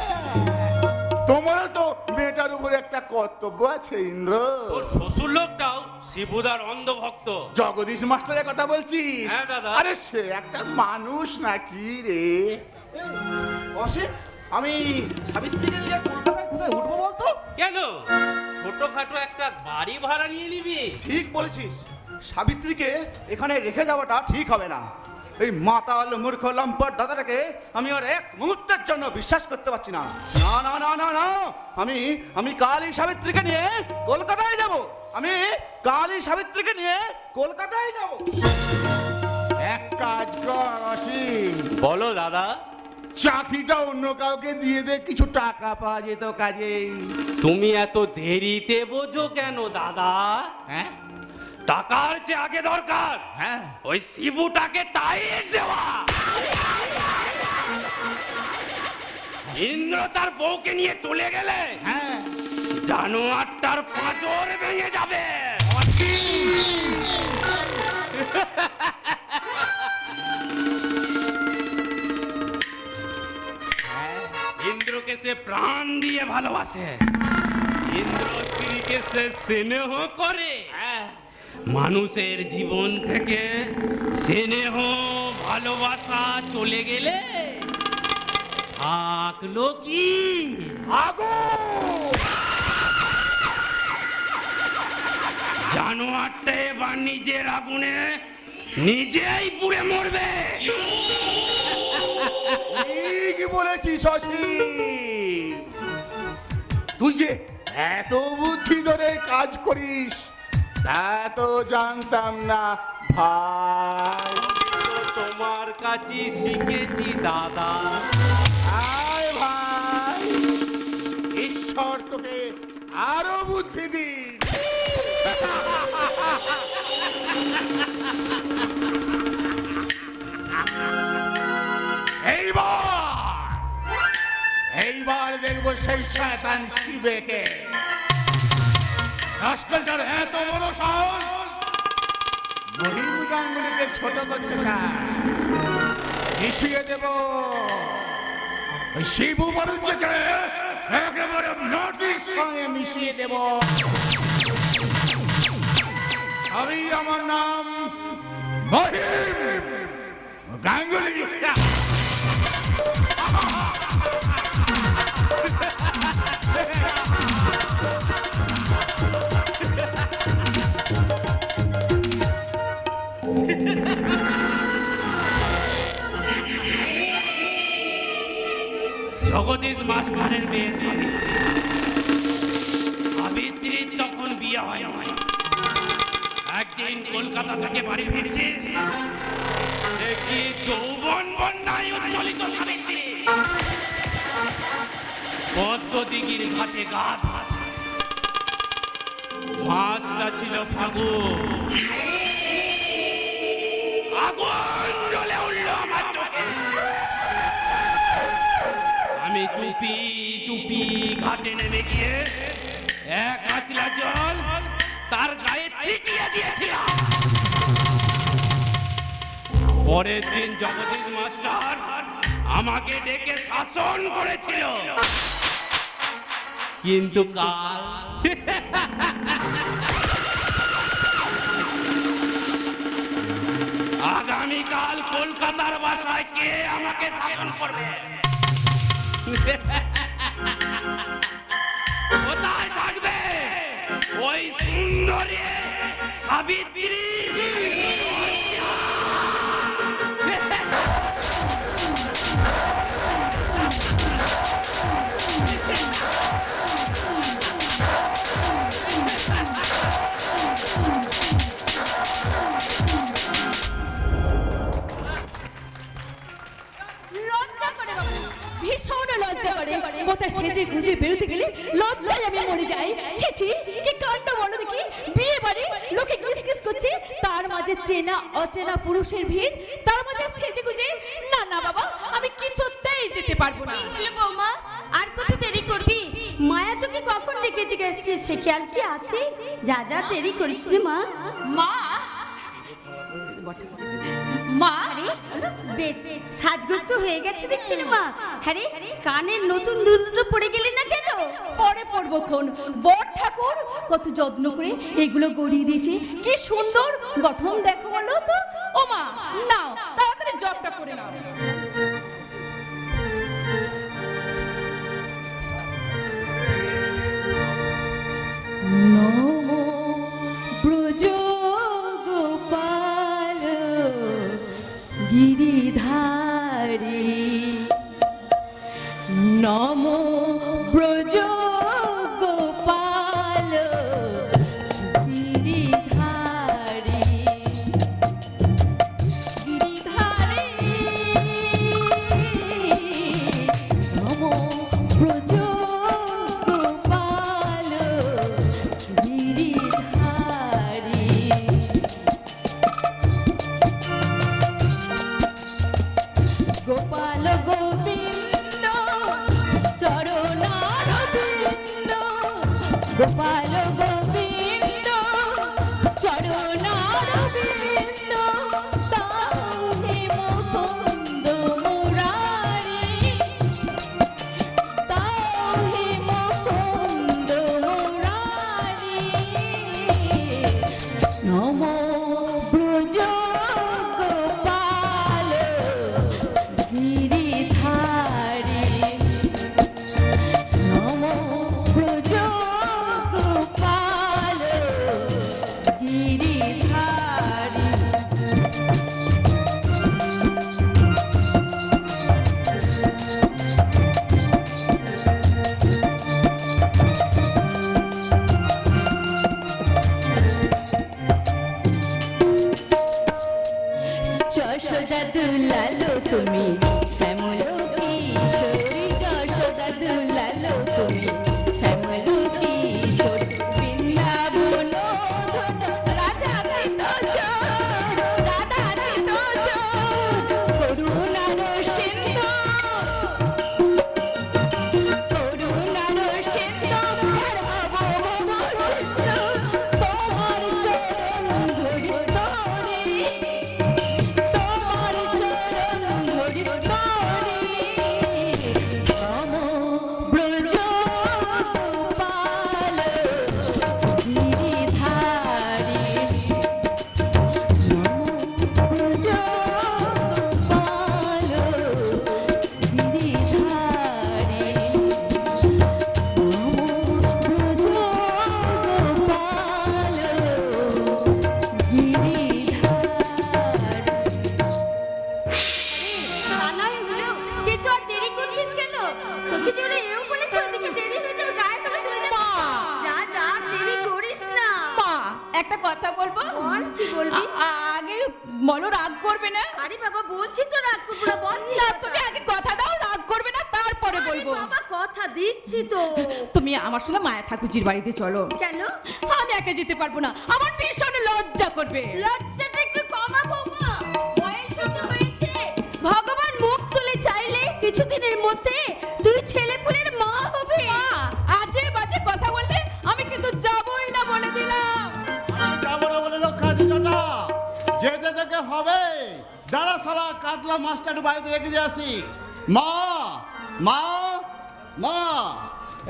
তোমারও তো মেয়েটার উপর একটা কর্তব্য আছে ইন্দ্র। তোর শ্বশুর লোকটাও শিবুদার অন্ধভক্ত। জগদীশ মাস্টারের কথা বলছিস? হ্যাঁ দাদা। আরে সে একটা মানুষ নাকি রে? অসীম, আমি সাবিত্রীকে নিয়ে কলকাতায় কোথায় উঠবো বলতো? কেন, ছোটখাটো একটা বাড়ি ভাড়া নিয়ে নিবি? ঠিক বলেছিস, সাবিত্রীকে এখানে রেখে যাওয়াটা ঠিক হবে না। এই মাতাল মূর্খ লম্পট দাদাটাকে আমি আর এক মুহূর্তের জন্য বিশ্বাস করতে পারছি না। না না না না না, আমি কালই সাবিত্রীকে নিয়ে কলকাতায় যাব। আমি কালই সাবিত্রীকে নিয়ে কলকাতায় যাব। এক কাজ কর অসীম, বলো দাদা। চাকরিটা অন্য কাউকে দিয়ে দে, কিছু টাকা পাওয়া যেত কাজেই। তুমি এত দেরিতে বোঝো কেন দাদা? হ্যাঁ টাকার চেয়ে আগে দরকার হ্যাঁ, ওই শিবুটাকে টাইট দেওয়া। ইন্দ্র তার বউকে নিয়ে চলে গেলে হ্যাঁ, জানোয়ারটার পাঁজর ভেঙে যাবে। ইন্দ্রকে সে প্রাণ দিয়ে ভালোবাসে, ইন্দ্র স্ত্রীকে সে স্নেহ করে। মানুষের জীবন থেকে স্নেহ ভালোবাসা চলে গেলে থাকলো কি? জানোয়ারটা এবার নিজের আগুনে নিজেই পুড়ে মরবে। ঠিক বলেছিস অসীম, তুই যে এত বুদ্ধি ধরে কাজ করিস তা তো জানতাম না ভাই। তোমার কাছে শিখেছি দাদা। আয় ভাই, ঈশ্বর তোকে আরো বুদ্ধি দিন। এইবার দেখবো সেই শয়তান শিবেকে। রাস্কেলটার এত বড় সাহস, মহিম গাঙ্গুলিকে ছোট করতে চায়। মিশিয়ে দেব ওই শিবু বাড়ুজ্যকে, একেবারে মাটির সঙ্গে মিশিয়ে দেব। আমি, আমার নাম মহিম গাঙ্গুলি। জগদীশ মাস্টারের মেয়ে সাবিত্রী। সাবিত্রীর তখন বিয়ে হয় না। একদিন কলকাতা থেকে বাড়ি ফিরছে, দেখি যৌবন বন্যায় উজ্জ্বলিত সাবিত্রী পদ্মদিঘির ঘাটে গা ধোয়াচ্ছে। মাসটা ছিল ফাগুন। আগুন জ্বলে উঠল আমার চোখে। আমি চুপি চুপি ঘাটে নেমে গিয়ে এক আঁচলা জল তার গায়ে ছিটিয়ে দিয়েছিলাম। পরের দিন জগদীশ মাস্টার আমাকে ডেকে শাসন করেছিল, কিন্তু কাল আগামীকাল কলকাতার বাসায় কে আমাকে শাসন করবে? কোথায় থাকবে ওই সুন্দরী সাবিত্রী? লজ্জা করে বাবু, ভীষণ লজ্জা করে। কোথায় সেজে গুজে বেরোতে গেলে লজ্জায় আমি মরে যাই। ছি ছি, কি কাণ্ড বলো দেখি। বিয়ে বাড়ি লোকে কিস কিস করছে, তার মাঝে চেনা অচেনা পুরুষের ভিড়, তার মাঝে সেজে গুজে। না না বাবা, আমি কিছুতেই যেতে পারবো না। বলে বৌমা আর কত দেরি করবি? মায়া তোকে কখন ডেকে ডেকে এসছে সে খেয়াল কি আছে? যা যা দেরি করিস রে মা। মা মা রে, বেশ সাজগোজ তো হয়ে গেছে দেখছি রে মা। হ্যাঁ রে, কানের নতুন দুলটা পড়ে গেলি না কেন? পরে পড়বো খন। বড় ঠাকুর কত যত্ন করে এগুলো গড়িয়ে দিয়েছে, কি সুন্দর গঠন দেখো বলো তো। ও মা, নাও তাড়াতাড়ি জবটা করে নাও। নমো ব্রজ গোপাল গিরিধারী, নমো ব্রজ গোপাল গিরিধারী। গিরিধারী নমো ব্রজ গোপাল গিরিধারী। গোপাল গোবিন্দ চরণারবিন্দ, গোপাল গোবিন্দ চরণারবিন্দ, তাহে মুকুন্দ মুরারি, তাহে মুকুন্দ মুরারি। নমো ব্রজ গোপাল গিরিধারী, নমো ব্রজ গোপাল গিরিধারী। কথা বলবো। বল, কি বলবি? আগে বলো, রাগ করবে না? আরে বাবা বলছি তো রাগ করবো না, বল কি না, কথা? তুমি আগে কথা দাও, রাগ করবে না, তারপরে আরে বলবো। বাবা কথা দিচ্ছি তো। তুমি আমার সঙ্গে মায়া ঠাকুরজির বাড়িতে চলো। কেন? আমি একা যেতে পারবো না, আমার ভীষণ লজ্জা করবে। লজ্জাটা একটু কমাবো মা, বয়স হয়েছে। ভগবান মুখ তুলে চাইলে কিছুদিনের মধ্যে তুই ছেলেপুলের মা হবে। আজে বাজে কথা বললে আমি কিন্তু যাবই না, বলে দিলাম। আমি যাবো না বলে লোক খাচ্ছি জটা, যেতে থেকে হবে। যারা সারা কাতলা মাছটা একটু বাড়িতে রেখে দিয়ে আসি। মা মা মা,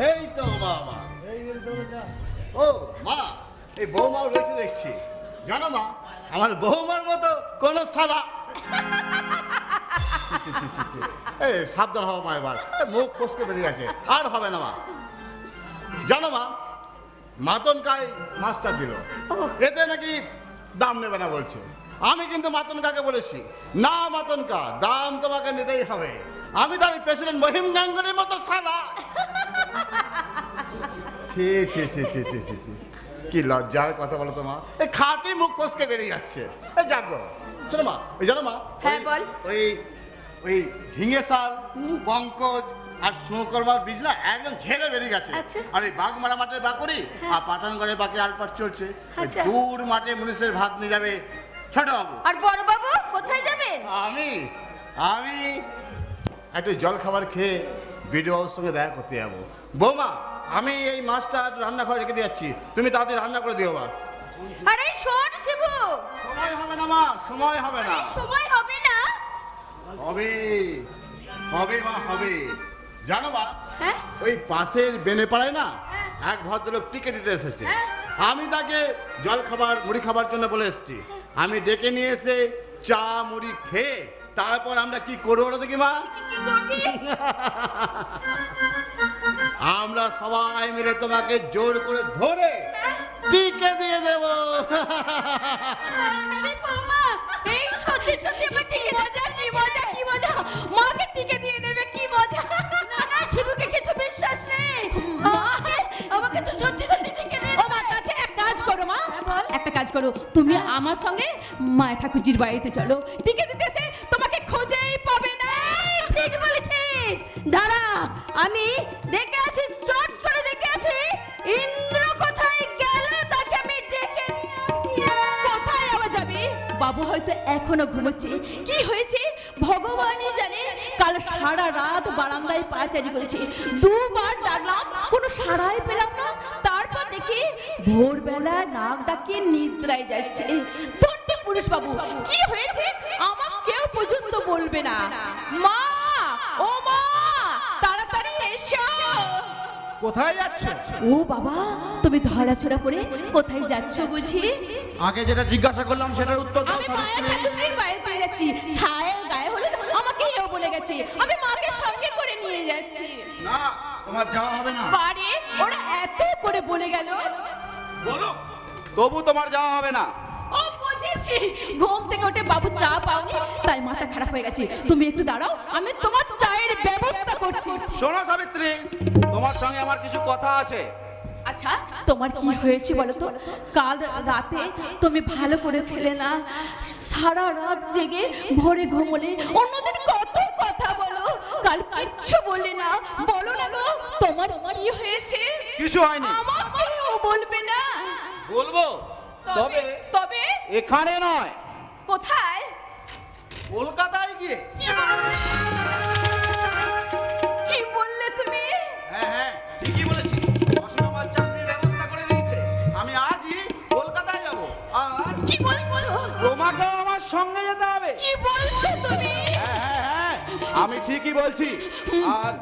এই তো বাবা, ও মা, এই বৌমাও রয়েছে দেখছি। জানো মা, আমার বৌমার মতো কোন সারা এই সাবধান হওয়া মা, এবার মুখ ফসকে বেরিয়ে গেছে, আর হবে না মা। জানো মা, মাতন কাই মাছটা দিল, এতে নাকি দাম নেবে না বলছে। আমি কিন্তু মাতন কাকে বলেছি, না মাতন কা, দাম তোমাকে নিতেই হবে। আমি তো প্রেসিডেন্ট মহিম গাঙ্গুলির মতো সাদা। ছি ছি ছি ছি ছি ছি ছি, কি লজ্জার কথা বলো তো মা, এই খাটি মুখ ফসকে বেরিয়ে যাচ্ছে। এই জাগো, শোনো মা, ওই জানো মা, হ্যাঁ, বল। ওই ওই ঝিঙে শাল, পঙ্কজ আর সুকর্মার বীজ না একদম ঝেড়ে বেরিয়ে গেছে। আচ্ছা। আর এই বাঘ মারা মাঠের বাকরি আর পাঠানগড়ের বাকি আলপাট চলছে। ওই আচ্ছা। দূর মাঠে মুনিশের ভাগ নিয়ে যাবে ছোট বাবু। আর বড় বাবু কোথায় যাবেন? আমি আমি একটু জল খাবার খেয়ে বিডিওর সঙ্গে দেখা করতে যাবো। বৌমা, আমি এই মাছটা রান্নাঘরে রেখে দিয়ে যাচ্ছি, তুমি তাড়াতাড়ি রান্না করে দিও মা। আরে শোন শিবু, সময় হবে না মা, সময় হবে না। সময় হবে না। হবে হবে মা, হবে। জানো মা, হ্যাঁ? ওই পাশের বেনেপাড়ায় না এক ভদ্রলোক টিকে দিতে এসেছে। আমি তাকে জল খাবার মুড়ি খাবার জন্য বলে এসেছি। আমি ডেকে নিয়ে এসে চা মুড়ি খেয়ে তারপর আমরা কি করবো ওটা দেখি মা। কি করবি? আমরা সবাই মিলে তোমাকে জোর করে ধরে টিকে দিয়ে দেব। আরে বৌমা, এই সত্যি সত্যি আমার টিকে মজা, কি মজা, কি মজা। মাকে টিকে দিয়ে নেবে, কি মজা। না না, শিবুকে কিছু বিশ্বাস নেই। আমাকে তো সত্যি সত্যি টিকে দেবে। ও মা, কাছে এক কাজ করো মা, একটা কাজ করো, তুমি আমার সঙ্গে মায়া ঠাকুরজির বাড়িতে চলো। টিকে দিতেছে তোমাকে খোঁজেই পাবে না। ঠিক বলেছিস, দাঁড়া আমি দেখে আসি, চট করে দেখে আসি ইন্দ্র কোথায় গেল, তাকে আমি ডেকে নিয়ে আসি। কোথায় আবার যাবে? বাবু হয়তো এখনো ঘুমোচ্ছে। কি হয়েছে ভগবানই জানে। কাল সারা রাত বারান্দায় পাচারি করেছে, দুবার ডাকলাম, কোনো সাড়াই পেলাম না। তারপর দেখি ভোরবেলা নাক ডাকিয়ে নিদ্রায় যাচ্ছে। ধন্য পুরুষ বাবু, কি হয়েছে আমার কেউ পর্যন্ত বলবে না। মা, ও মা, তাড়াতাড়ি এসো। কোথায় যাচ্ছ? ও বাবা, তুমি ধরাছড়া করে কোথায় যাচ্ছ বুঝি? আগে যেটা জিজ্ঞাসা করলাম সেটার উত্তর দাও আমি মায়ের সাবিত্রী। ঠাকুরজির বাড়িতে যাচ্ছি। ছায়ের গায়ে হলে আমাকে এও বলে গেছে, আমি মাকে সঙ্গে করে নিয়ে যাচ্ছি। না, তোমার যাওয়া হবে না। বাড়ি ওরা এত করে বলে গেল। বলো, তবু তোমার যাওয়া হবে না। ও বুঝেছি, ঘুম থেকে উঠে বাবু চা পাওনি তাই মাথা খারাপ হয়ে গেছে। তুমি একটু দাঁড়াও, আমি তোমার চায়ের ব্যবস্থা করছি। শোনো সাবিত্রী, তোমার সঙ্গে আমার কিছু কথা আছে। আচ্ছা, তোমার কি হয়েছে বলো তো? কাল রাতে তুমি ভালো করে খেলে না, সারা রাত জেগে ভোরে ঘুমোলে, অন্যদিন কত কথা বলো, কাল কিচ্ছু বললে না। বলো না গো, তোমার কি হয়েছে? কিছু হয়নি। আমাকেও বলবে না? বলবো, তবে তবে এখানে নয়, কোথায়? কলকাতায় গিয়ে। কি বললে তুমি? হ্যাঁ হ্যাঁ, ঠিকই বলেছি। অসীম আমার চাকরির ব্যবস্থা করে দিয়েছে। আমি আজই কলকাতায় যাব, আর কি বলছো? তোমাকেও আমার সঙ্গে যেতে হবে। কি বলছো তুমি? হ্যাঁ হ্যাঁ হ্যাঁ, আমি ঠিকই বলছি। আর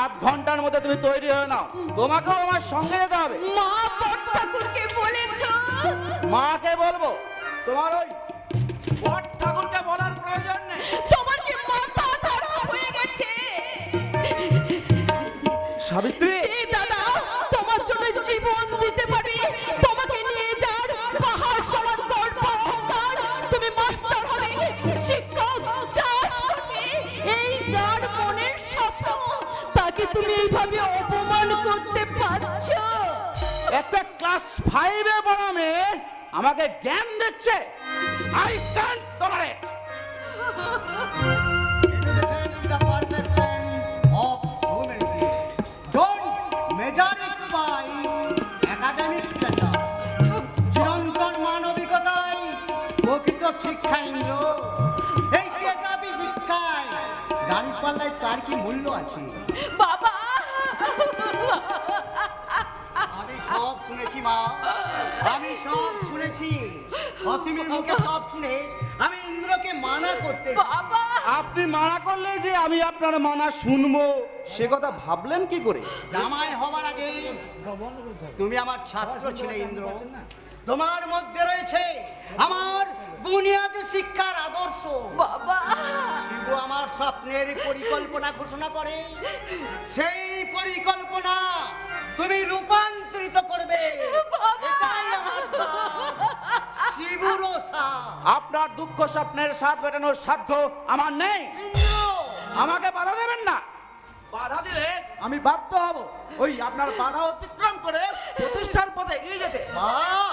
8 ঘন্টার মধ্যে তুমি তৈরি হয়ে নাও, তোমাকেও আমার সঙ্গে যেতে হবে। মা বড় ঠাকুরকে বলেছো? মাকে বলবো, তোমার ওই বড় ঠাকুরকে বলার প্রয়োজন নেই। তোমার কি মাথা খারাপ হয়ে গেছে? সাবিত্রী, যে দাদা তোমার জন্য জীবন দিতে পারে, তোমাকে নিয়ে যার পাহাড় সমান গর্ব অহংকার, তুমি মাস্টার হবে, শিক্ষক, চাষ করবে, এই যার মনের স্বপ্ন, তাকে তুমি এইভাবে অপমান করতে পারছো? একটা ক্লাস 5-এ পড়া মেয়ে আমাকে জ্ঞান দিচ্ছে। I can't tolerate. Education is the perfection of humanity. Don't measure it by academic standard. চিরন্তন মানবিকতায় প্রকৃত শিক্ষা ইন্দ্র। এই তেজাবি শিক্ষায় দাঁড়িপাল্লায় তার কি মূল্য আছে? বাবা, আমি সব শুনেছি মা, আমি সব শুনেছি। অসীমের মুখে সব শুনে আমি ইন্দ্রকে মানা করতে। বাবা, আপনি মানা করলে যে আমি আপনার মানা শুনবো সে কথা ভাবলেন কি করে? জামাই হবার আগে তুমি আমার ছাত্র ছিলে ইন্দ্র। তোমার মধ্যে রয়েছে আমার বুনিয়াদী শিক্ষার আদর্শ। বাবা, শিবু আমার স্বপ্নের পরিকল্পনা ঘোষণা করে, সেই পরিকল্পনা তুমি রূপান্তরিত করবে। এটাই আমার সাধ, শিবুরও সাধ। আপনার দুঃখ স্বপ্নের স্বাদ মেটানোর সাধ্য আমার নেই। ইন্দ্র, আমাকে বাধা দেবেন না। বাধা দিলে আমি বাধ্য হব ওই আপনার বাধা অতিক্রম করে প্রতিষ্ঠার পথে এগিয়ে যেতে। বাহ!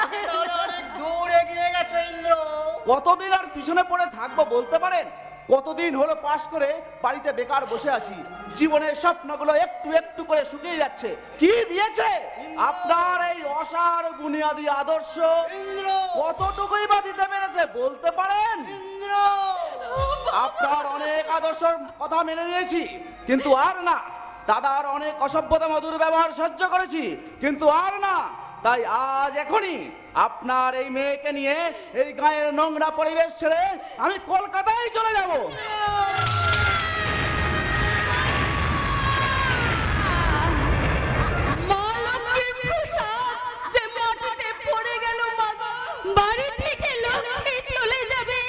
তুমি তাহলে অনেক দূর এগিয়ে গেছো ইন্দ্র। কতদিন আর পিছনে পড়ে থাকবো বলতে পারেন? কতদিন হলো পাশ করে বাড়িতে বেকার বসে আছি। জীবনের স্বপ্নগুলো একটু একটু করে শুকিয়ে যাচ্ছে। কি দিয়েছে আপনার এই অসার বুনিয়াদী আদর্শ? ইন্দ্র, কতটুকুই বা দিতে পেরেছে বলতে পারেন? ইন্দ্র, আপনার অনেক আদর্শের কথা মেনে নিয়েছি, কিন্তু আর না। দাদার অনেক অসভ্যতা মধুর ব্যবহার সহ্য করেছি, কিন্তু আর না। তাই আজ এখনই আপনার এই মেয়েকে নিয়ে এই গায়ের নোংরা পরিবেশ ছেড়ে আমি কলকাতায় চলে যাব। মা লক্ষ্মীর প্রসাদ যে মাটিতে পড়ে গেল, মা গো। বাড়ি থেকে লক্ষ্মী চলে যাবে,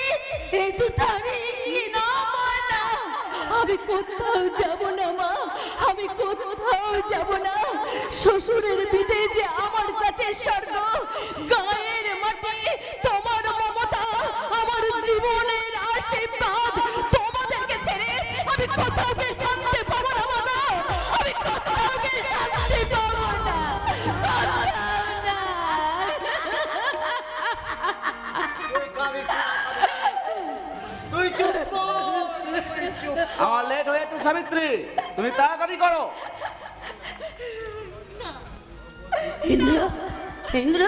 এই তো তারই না মা, না। আমি কোথাও যাব না মা, আমি কোথাও যাব না। শ্বশুরের পিঠে যে আমার কাছে স্বর্গ, গায়ের মাটি তোমার মমতা, আমার জীবনের আশীর্বাদ। তোমাদেরকে ছেড়ে আমি কোথাও গিয়ে শান্তি পাবো না মা গো। আমি কোথাও গিয়ে শান্তি পাবো না, কোথাও না। তুই কাঁদিস না, তুই চুপ কর, তুই চুপ কর। আমার লেট হয়েছে সাবিত্রী, তুমি তাড়াতাড়ি করো। ইন্দ্র, ইন্দ্র,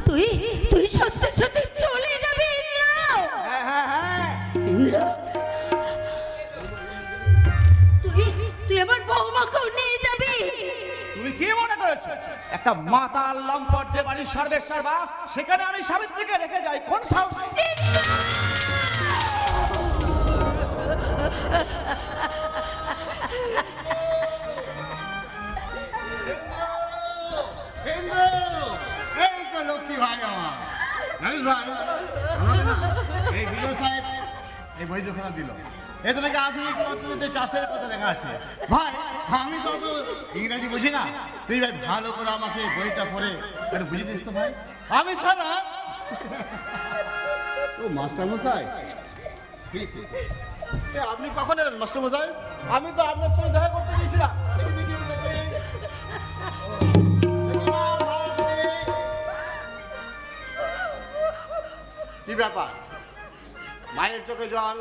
তুই তুই সত্যি সত্যি চলে যাবি ইন্দ্র? হ্যাঁ হ্যাঁ হ্যাঁ। ইন্দ্র, তুই তুই আমার বৌমাকেও নিয়ে যাবি? তুমি কি মনে করেছো একটা মাতাল লম্পট যে বাড়ির সর্বের সর্বা, সেখানে আমি সাবিত্রীকে রেখে যাই? কোন সাহস? ইন্দ্র, এই তো লক্ষ্মী ভাই আমার। জানিস ভাই, আমাকে না এই বিজয় সাহেব এই বই দুখানা দিল। এতে নাকি আধুনিক পদ্ধতিতে চাষের কথা লেখা আছে। ভাই, আমি তো অত ইংরাজি বুঝি না। তুই ভাই ভালো করে আমাকে বইটা পড়ে একটু বুঝিয়ে দিস তো ভাই। আমি ছাড়া ও মাস্টার মশাই, ঠিক ঠিক। এ, আপনি কখন এলেন মাস্টার মশাই? আমি তো আপনার সঙ্গে দেখা করতে গিয়েছিলাম। কি ব্যাপার? মায়ের চোখে জল,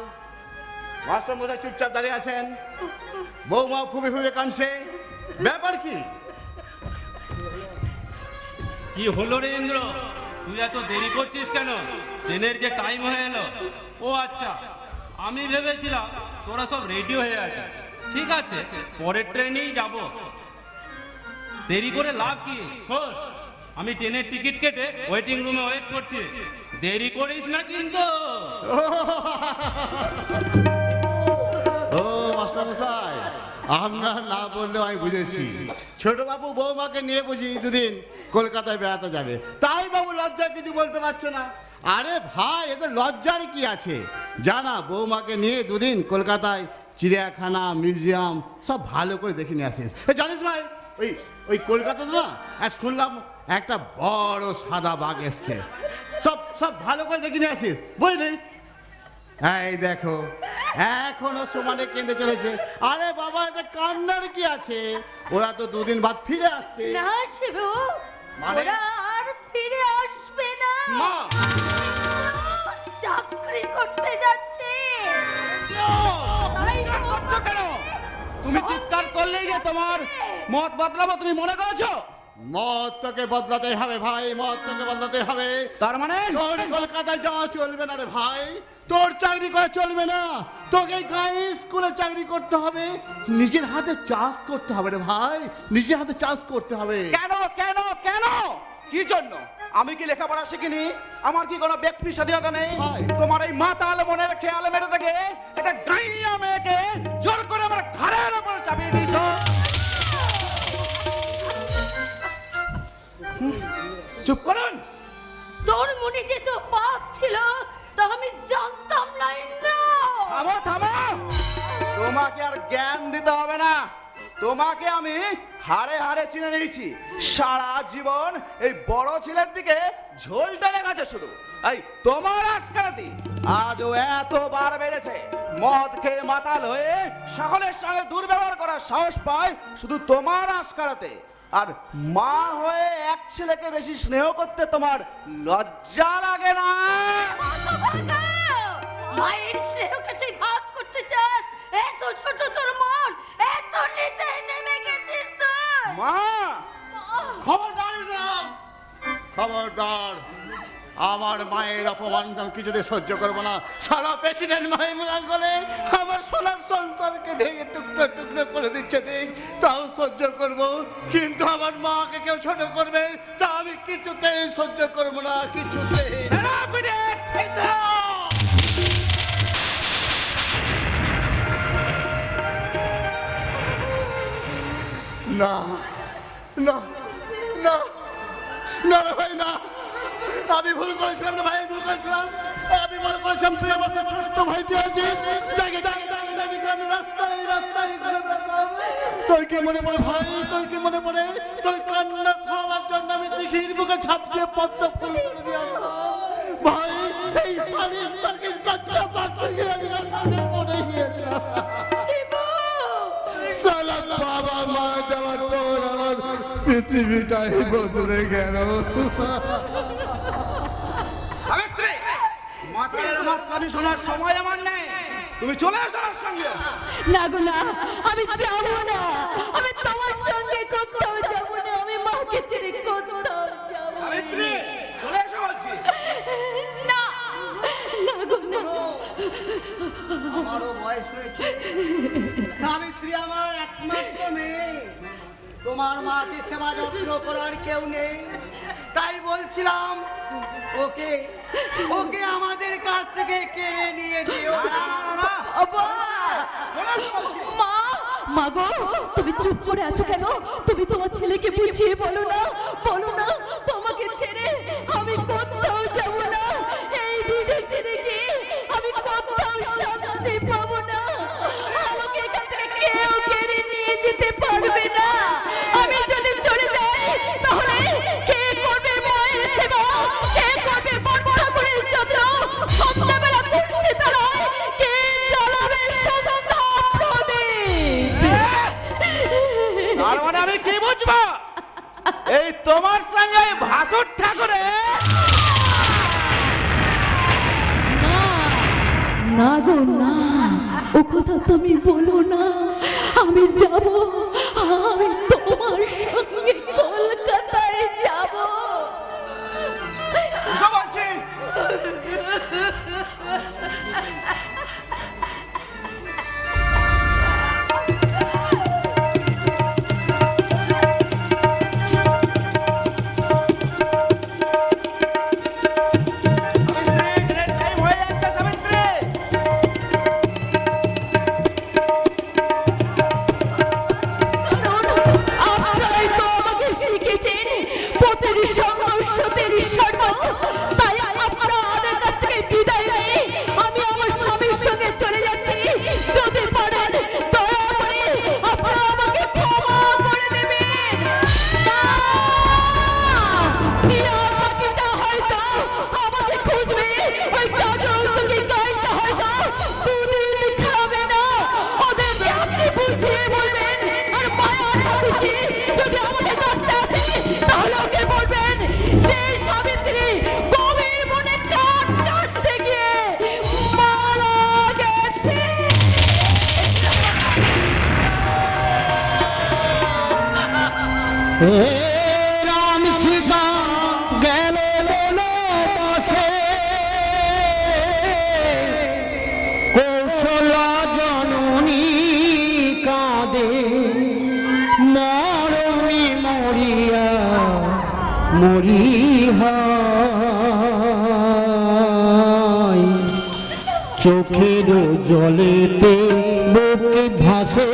মাস্টার মশাই চুপচাপ দাঁড়িয়ে আছেন, বৌমা ফুবে ফুবে কাঁদছে। ব্যাপার কি? কি হলো রে ইন্দ্র, তুই এত দেরি করছিস কেন? ট্রেনের যে টাইম হয়ে এলো। ও আচ্ছা, আমি ভেবেছিলাম তোরা সব রেডি হয়ে আছে। ঠিক আছে, পরের ট্রেনেই যাব। দেরি করে লাভ কি? শোন, আমি ট্রেনের টিকিট কেটে ওয়েটিং রুমে ওয়েট করছি। দেরি করিস না কিন্তু। ও মাস্টার মশাই, আপনার না বললেও আমি বুঝেছি। ছোট বাবু বৌমাকে নিয়ে বুঝি দুদিন কলকাতায় বেড়াতে যাবে, তাই বাবু লজ্জা কিছু বলতে পারছে না। আরে ভাই, এতে লজ্জার কি আছে? জানা বৌমাকে নিয়ে দুদিন কলকাতায় চিড়িয়াখানা, মিউজিয়াম সব ভালো করে দেখে নিয়ে আসিস। জানিস ভাই, ওই ওই কলকাতাতে না শুনলাম একটা বড় সাদা বাঘ এসছে। সব সব ভালো করে দেখে নিয়ে আসিস, বুঝলি? এই দেখো, এখনো সমানে কেঁদে চলেছে। আরে বাবা, এতে কান্নার কি আছে? ওরা তো দুদিন বাদ ফিরে আসছে। না শিবু, মানে? ওরা আর ফিরে আসবে না। মা চাকরি করতে যাচ্ছে। তাই তো করছো কেন? তুমি চিৎকার করলেই যে তোমার মত বদলাবো তুমি মনে করেছো? মত তোকে বদলাতে হবে ভাই, মত তোকে বদলাতে হবে। তার মানে তোর কলকাতায় যাওয়া চলবে না রে ভাই, তোর চাকরি করা চলবে না, তোকে গায়ে স্কুলে চাকরি করতে হবে, নিজের হাতে চাষ করতে হবে রে ভাই, নিজের হাতে চাষ করতে হবে। কেন কেন কেন কি জন্য? আমি কি লেখাপড়া শিখিনি? আমার কি কোনো ব্যক্তি স্বাধীনতা নেই? হয়। তোমার এই মাতাল মনের খেয়াল মেরে থেকে একটা গাইয়া মেয়েকে জোর করে আমার ঘরের উপর চাপিয়ে দিয়েছো। চুপ করুন। তোর মনে যে তো পাপ ছিল তা আমি জানতাম না ইন্দ্র। থামো থামো, তোমাকে আর জ্ঞান দিতে হবে না, তোমাকে আমি হাড়ে হাড়ে চিনে নিয়েছি। সারা জীবন এই বড় ছেলের দিকে ঝোল টেনে গেছে শুধু। এই তোমার আজকারাতি আজও এতবার বেড়েছে। মদ খেয়ে মাতাল হয়ে সকলের সঙ্গে দুর্ব্যবহার করার সাহস পায় শুধু তোমার আজকারাতে। আর মা হয়ে এক ছেলেকে বেশি স্নেহ করতে তোমার লজ্জা লাগে না? মায়ের স্নেহকে তুই ভাগ করতে চাস? এত ছোট তোর মন, এত নিচে নেমে গেছিস তুই। মা খবরদার দাও, খবরদার, আমার মায়ের অপমান আমি কিছুতে সহ্য করবো না। সারা প্রেসিডেন্ট মহিমাঙ্গলে আমার সোনার সংসারকে ভেঙে টুকরো টুকরো করে দিচ্ছে দেখ, তাও সহ্য করব, কিন্তু আমার মাকে কেউ ছোট করবে তা আমি কিছুতেই সহ্য করবো না, কিছুতেই। না না না না রে ভাই না, আমি ভুল করেছিলাম রে ভাই, ভুল করেছিলাম। আমি মনে করেছিলাম তুই আমার ছোট্ট ভাই তুই আছিস, আমি রাস্তায় রাস্তায় ঘুরে বেড়াতাম। তোর কি মনে পড়ে ভাই, তোর কি মনে পড়ে তোর কান্না খাওয়ার জন্য আমি দিঘির বুকে ঝাঁপ দিয়ে পদ্ম ফুল তুলে নিয়ে আসতাম ভাই। সেই শালীর পাখির বাচ্চা বাচ্চা গিয়ে আমি রাস্তায় পড়ে গিয়েছিলাম। সালা বাবা মা যাওয়ার পর আমার পৃথিবীটাই বদলে গেল। সাবিত্রী, মাতালের মাতলামি শোনার সময় আমার নেই, তুমি চলে এসো আমার সঙ্গে। না গো না, আমি যাবো না, আমি তোমার সঙ্গে কোথাও যাবো না, আমি মাকে ছেড়ে কোথাও যাবো না। সাবিত্রী, চলে এসো বলছি। না না গো না। আমারও বয়স হয়েছে, সাবিত্রী আমার একমাত্র মেয়ে, তোমার মাকে সেবা যত্ন করার কেউ নেই, তাই বলছিলাম ওকে ওকে আমাদের কাছ থেকে কেড়ে নিয়ে যেও না। বাবা! মা, মা গো, তুমি চুপ করে আছো কেন? তুমি তোমার ছেলেকে বুঝিয়ে বলো না, বলো না, তোমাকে ছেড়ে আমি কোথাও যাব না, এই ভিটে ছেড়ে কি আমি কোথাও শান্তি পাবো না, আমাকে এখান থেকে কেউ কেড়ে নিয়ে যেতে পারবে না। আমি যদি চলে যাই তাহলে কে করবে মায়ের সেবা, কে করবে বড় ঠাকুরের যত্ন, সন্ধ্যাবেলা তুলসী তলায় কে জ্বালাবে সন্ধ্যা প্রদীপ? তার মানে আমি কি বুঝবো? এই তোমার সঙ্গে ভাসুর ঠাকুরে না গো না, ও কথা তুমি বলো না, আমি যাব, আমি তোমার সঙ্গে কলকাতায় যাব। এসো বলছি। আপনারাই তো আমাকে শিখেছেন পথের সংঘর্ষ তেরি সর্ব, তাই আপনাদের কাছ থেকে বিদায় নিয়ে আমি আমার স্বামীর সঙ্গে চলে যাচ্ছি। যদি পারেন দয়া করে আপনারা আমাকে ক্ষমা করে দেবেন। টিয়ার পাখিটা হয়তো আমাকে খুঁজবে, ওই কাজল চোখে গাইটা হয়তো দুদিন খাবে না, ওদেরকে আপনি বুঝিয়ে বলবেন। আর মায়া ঠাকুরজি যদি আমাকে ডাকতে আসে তাহলে ওকে বলবে সীতা গেল বনবাসে, কৌশলা জননী কাঁদে মরণে মরিয়া মরিহায়। চোখের জলেতে বুকে ভাসে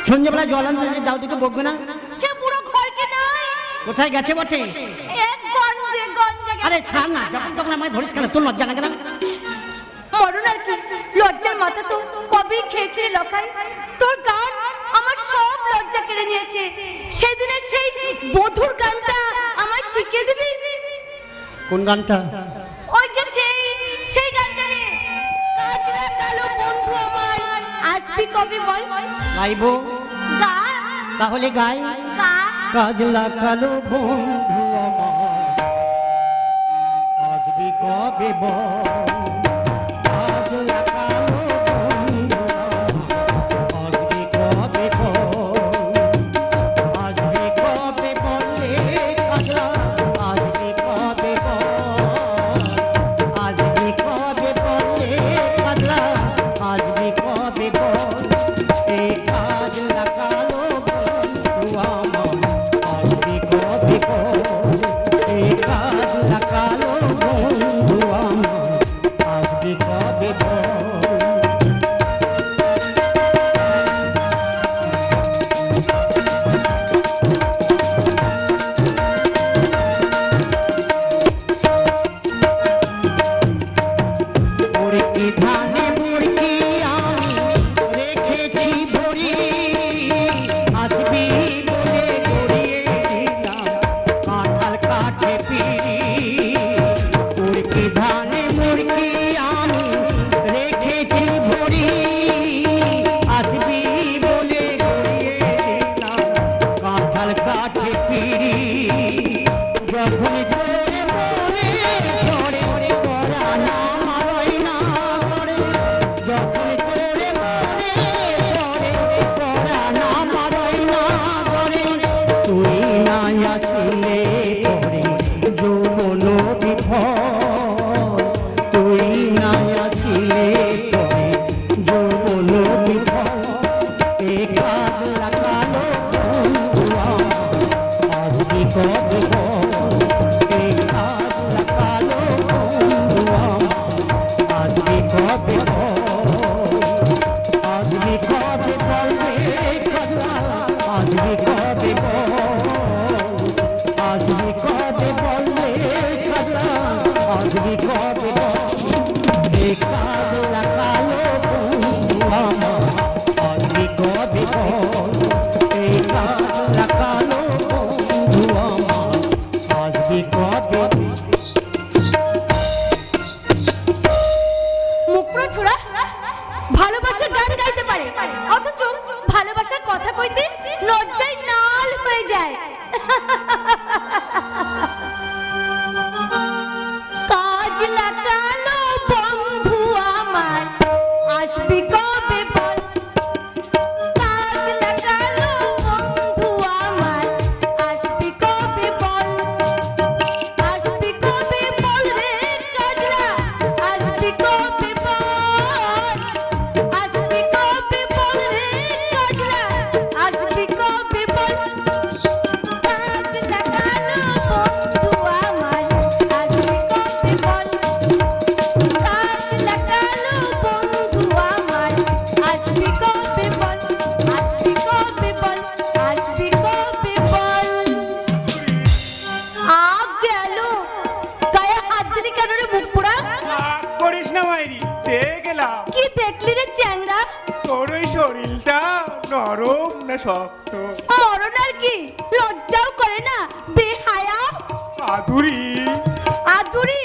সন্ধ্যেবেলা জল আনতে এসে দাও দিকে বকবে না? সে পুরো ঘরকে নাই। কোথায় গেছে বটে? এক গঞ্জে গঞ্জে আরে ছাড় না, যখন তখন আমায় ধরিস কেন? তোর লজ্জা লাগে না? মরণ আর কি, লজ্জার মাথা তো কবে খেয়েছে লখাই। তোর গান আমার সব লজ্জা কেড়ে নিয়েছে। সেদিনের সেই বধুর গানটা আমায় শিখিয়ে দিবি? কোন গানটা? ওই যে সেই গানটা রে, কাজরা কালো বন্ধু আমার আসবি কবে বল। গাইবো? গা তাহলে গাই। গা কাজলা কালো বন্ধু আমার আসবি কবে বল। কাজলা কালো বন্ধু আসবি কবে বল। আসবি কবে বলে কাজলা, আসবি কবে বল। আসবি কবে বলে কাজলা, আসবি কবে বল। এই কাজলা কালো বন্ধু আমার আসবি কবে বল। এই কাজলা কালো বন্ধু আমার যখন করে মনে ধরে পরাণ আমার হয় না করে, যখন করে মনে ধরে পরাণ আমার হয় না করে, তুই নাই আসিলে পরে যৌবন বিফল, তুই নাই আসিলে পরে যৌবন বিফল, এ কাজ লাগালো বন্ধুয়া আসবি কবে বল, এ কাজ লাগালো বন্ধুয়া আসবি কবে বল, আসবি কবে বল রে কাজলা, আসবি কবে বল, আসবি কবে বল রে কাজলা, আসবি কবে বল, এ কাজ লাগালো বন্ধুয়া আসবি কবে বল, এ কাজ লাগালো বন্ধুয়া আসবি কবে। মুখপুরো ছোড়া ভালোবাসার গান গাইতে পারে, অথচ ভালোবাসার কথা কইতে লজ্জায় নাল হয়ে যায়। কাজ লাগালো বন্ধু আমার আসবি কবে বল, কাজ লাগালো বন্ধু আমার আসবি কবে বল, আসবি কবে বল রে কাজলা, আসবি কবে বল, আসবি কবে বল রে কাজলা, আসবি কবে বল, কাজ লাগালো বন্ধু আমার আসবি কবে বল, কাজ লাগালো বন্ধু আমার আসবি কবে বল, আসবি কবে বল, আসবি কবে বল। গেল গায়ে হাত দিলি কেন রে মুখ পোড়া? রাগ করিস না মাইরি, দে গেলাম। কি দেখলি রে চ্যাংড়া? তোর ওই শরীরটা নরম না শক্ত? মরণ আর কি, লজ্জাও করে না বেহায়া আধুরি। আদুরি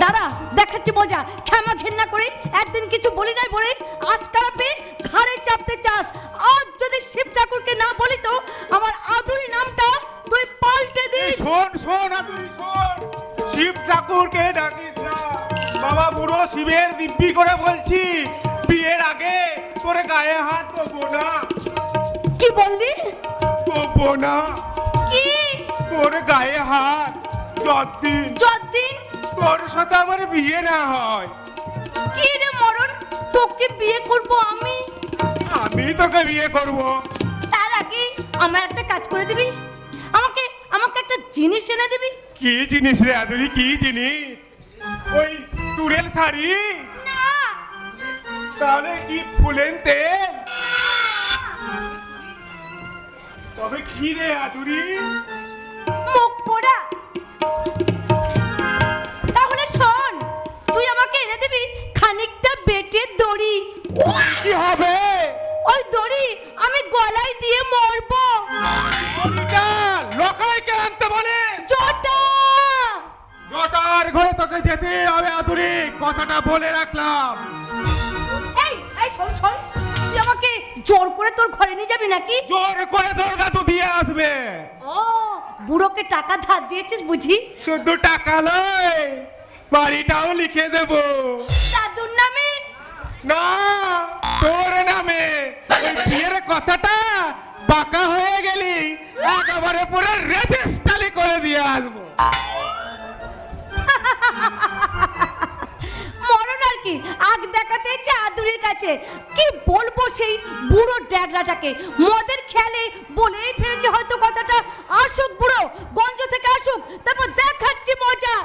দাদা দেখাচ্ছি মজা, ক্ষমা ঘেন্না করে একদিন কিছু বলি নাই বলে আজকারা পেয়ে ঘাড়ে চাপতে চাস। আজ যদি শিব ঠাকুরকে না বলি তো আমার আদুরি নামটা তুই পাল্টে এই দিস। শোন শোন আধুরি শোন, শিব ঠাকুরকে ডাকিস না। বাবা বুড়ো শিবের দিব্যি করে বলছি, বিয়ের আগে তোর গায়ে হাত দেবো না। কি বললি? দেবো না কি তোর গায়ে হাত যতদিন যতদিন তোর সাথে আমার বিয়ে না হয়। কি রে মরণ, তোকে বিয়ে করব আমি? আমি তোকে বিয়ে করব। তার আগে আমার একটা কাজ করে দিবি, আমাকে আমাকে একটা জিনিস এনে দিবি। কি জিনিস রে আদুরি, কি জিনিস? ওই টুরেল শাড়ি? না তাহলে কি ফুলেন তেল? তবে কি রে আদুরি? মুখ পোড়া। তাহলে শোন, তুই আমাকে এনে দিবি খানিকটা বেটের দড়ি। কি হবে? ওই দড়ি আমি গলায় দিয়ে মরবো। দড়িটা লোকাইকে আনতে বলে। জটা জটার ঘরে তোকে যেতে হবে আদুরি, কথাটা বলে রাখলাম। এই এই শোন শোন, তুই আমাকে জোর করে তোর ঘরে নিয়ে যাবি নাকি? জোর করে তোর দাদু দিয়ে আসবে। ও বুড়োকে টাকা ধার দিয়েছিস বুঝি? শুধু টাকা নয়, বাড়িটাও লিখে দেব। দাদুর নামে? না, তোর নামে। ওই বিয়ের কথাটা পাকা হয়ে গেলি একেবারে পুরো রেজিস্ট্রি করে দিয়ে আসবো। মরণ আর কি, আগ দেখাতে ইচ্ছে আদুরির কাছে। কি বলবো সেই বুড়ো ড্যাগরাটাকে, মদের খেলে বলেই ফেলেছে হয়তো কথাটা। আসুক বুড়ো, গঞ্জ থেকে আসুক, তারপর দেখাচ্ছি মজা।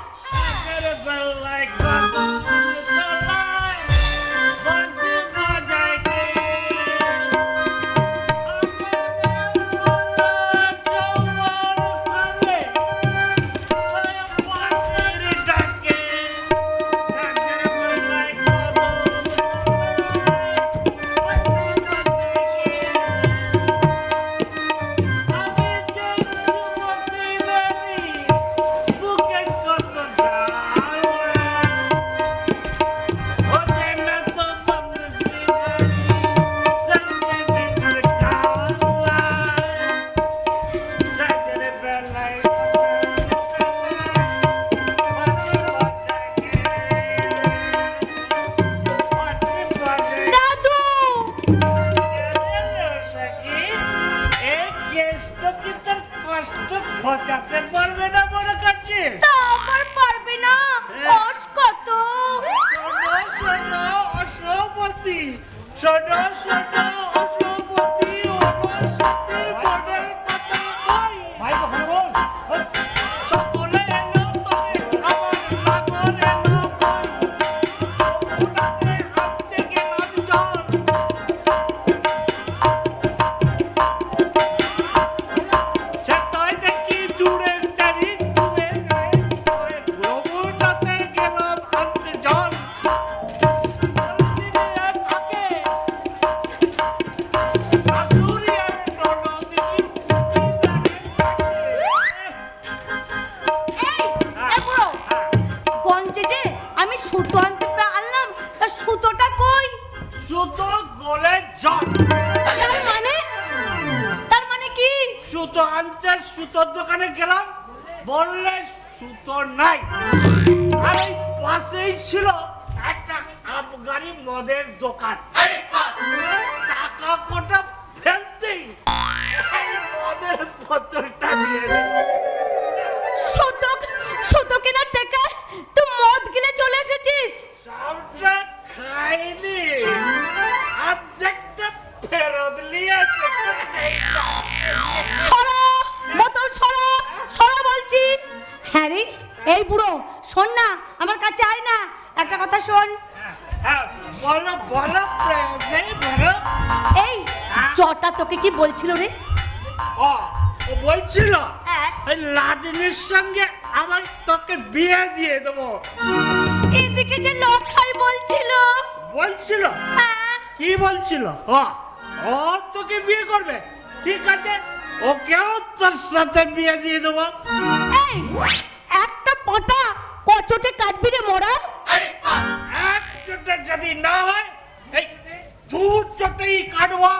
কি তোর কষ্ট খোঁচাতে পারবে না মনে করছিস? তা আমার পারবে না কষ কত শোনো শোনো অসবতী, শোনো শোনো অসবতী, আমার সাথে মনের কথা কই। ভাই কখন বল সকলে এলো তবে আমার লাগর এলো কই। ওনাকে হাঁটতে গেলাম জল, সে তাই দেখি দূরের দাড়ি দূরে যমুনাতে গেলাম হাঁটতে জল। বলছি রে কাকে, শাশুড়ি আর ননদিনী এই বুড়ো গঞ্জে যে আমি সুতো আনতে আনলাম তা সুতোটা কই? সুতো গলে জল। তার মানে কি? সুতো আনতে সুতোর দোকানে গেলাম, বললে সুতো নাই। আর এই পাশেই ছিল একটা আবগারি মদের দোকান। টাকা কোটা ফেলতেই এই মদের বোতলটা দিয়ে দিল। সুতো সুতো কেনার টাকা তুই মদ গিলে চলে এসেছিস? সবটা খাইনি, অর্ধেকটা ফেরত নিয়ে এসেছে। সরো বোতল সরো সরো বলছি। হ্যাঁ রে এই বুড়ো শোন না, আমার কাছে আয় না, একটা কথা শোন। হ্যাঁ, বলো বলো প্রেমে বলো। এই জটা তোকে কি বলছিল রে? ও ও বলছিল হ্যাঁ। এই লাদিনীর সঙ্গে আমার তোকে বিয়ে দিয়ে দেবো। এদিকে যে লক্ষাই বলছিল। বলছিল? হ্যাঁ। কি বলছিল? ও ও তোকে বিয়ে করবে, ঠিক আছে, ওকেও তোর সাথে বিয়ে দিয়ে দেবো। এই একটা পটা কচটে কাটবি রে মোরা? এক চোটে যদি না হয় এই দু চোটেই কাটবো।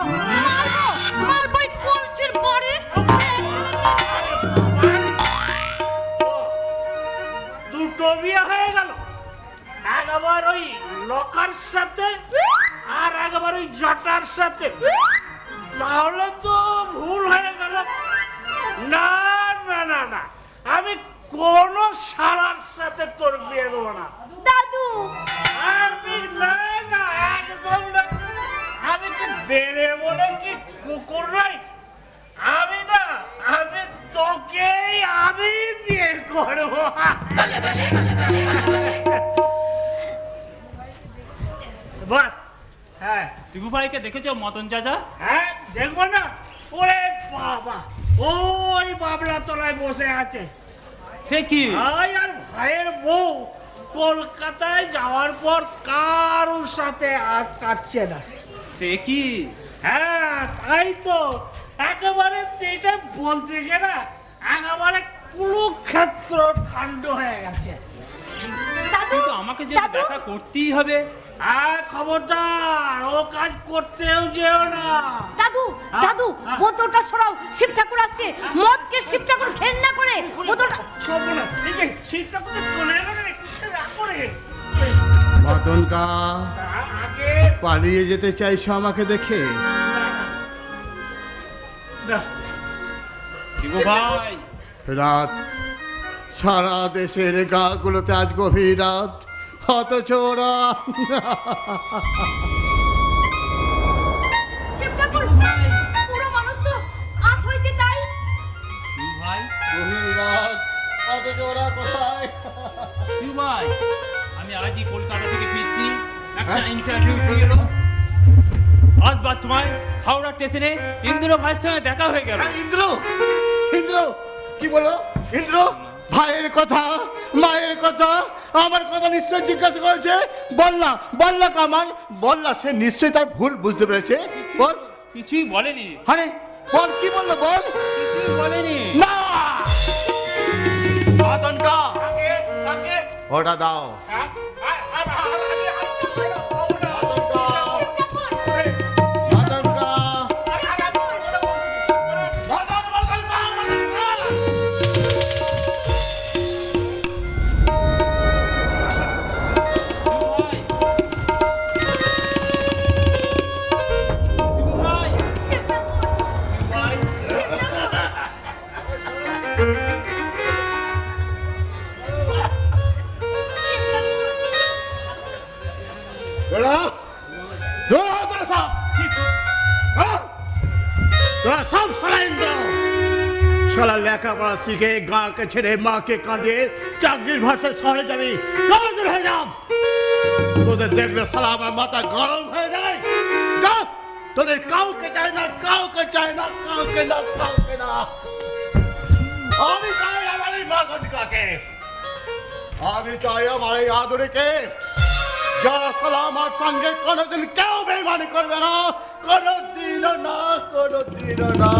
মারবো এই কলসির পরে। দুটো বিয়ে হয়ে গেল, একবার ওই লোকার সাথে আর একবার ওই জটার সাথে। তাহলে তো ভুল হয়ে গেল। না না না না, আমি কোন শালার সাথে তোর বিয়ে দেবো না। দাদু আমি না না, একদম না। আমি কি বেড়ে বলে কি কুকুর নই? আমি না, আমি তোকেই আমি বিয়ে করবো। বাস, হ্যাঁ শিবু ভাইকে দেখেছো মতন চাচা? হ্যাঁ দেখবো না। ওরে বাবা, ওই বাবলা তলায় বসে আছে। সে কি? ভাই আর ভাইয়ের বউ কলকাতায় যাওয়ার পর কারোর সাথে আর কাটছে না। সে কি? হ্যাঁ তাই তো, একেবারে এটা বলতে গেলে একেবারে কুরুক্ষেত্র কাণ্ড হয়ে গেছে। কিন্তু আমাকে যে দেখা করতেই হবে। আর খবরদার ও কাজ করতেও যেও না। দাদু দাদু বোতলটা সরাও, শিব ঠাকুর আসছে। মদকে শিব ঠাকুর ঘেন্না করে বোতলটা শোবো না, ঠিক আছে, শীতটা করে চলে এলো রে, রাখো রে। মদনকা আগে পালিয়ে যেতে চাইছো আমাকে দেখে? না, শিবু ভাই, রাত সারা দেশের গাগুলোতে আজ গভীর রাত, অথচ ওরা শিব ঠাকুর পুরো মানুষ তো আত হয়েছে তাই। শিবু ভাই, গভীর রাত, অথচ ওরা কোথায়? শিবু ভাই, আমি আজই কলকাতা থেকে ফিরছি, একটা ইন্টারভিউ দিয়ে এলো। আসবার সময় হাওড়া স্টেশনে ইন্দ্র ভাইয়ের সঙ্গে দেখা হয়ে গেল। ইন্দ্র ইন্দ্র কি বলো? ইন্দ্র ভাইয়ের কথা, মায়ের কথা, আমার কথা নিশ্চয় জিজ্ঞাসা করেছে। বললা কামান বললা, সে নিশ্চয়ই তার ভুল বুঝতে পেরেছে। বল। কিছুই বলেনি। আরে বল, কি বললো বল? কিছুই বলেনি। না মদনকা, আগে আগে ওটা দাও। মদনকা, তোরা সব তোরা সব সালাইন দাও। শালা লেখাপড়া শিখে গাঁকে ছেড়ে মাকে কাঁদিয়ে চাকরির ভাষায় শহরে যাবি, দূর হয়ে যাও। তোদের দেখলে শালা আমার মাথা গরম হয়ে যায়। যা, তোদের কাউকে চাই না, কাউকে চাই না, কাউকে না, কাউকে না। আমি চাই আমার এই মাগনিকাকে, আমি চাই আমার এই আদরেকে, যারা শালা আমার সঙ্গে কোনোদিন কেউ বেইমানি করবে না, কোনোদিনও না, কোনোদিনও না।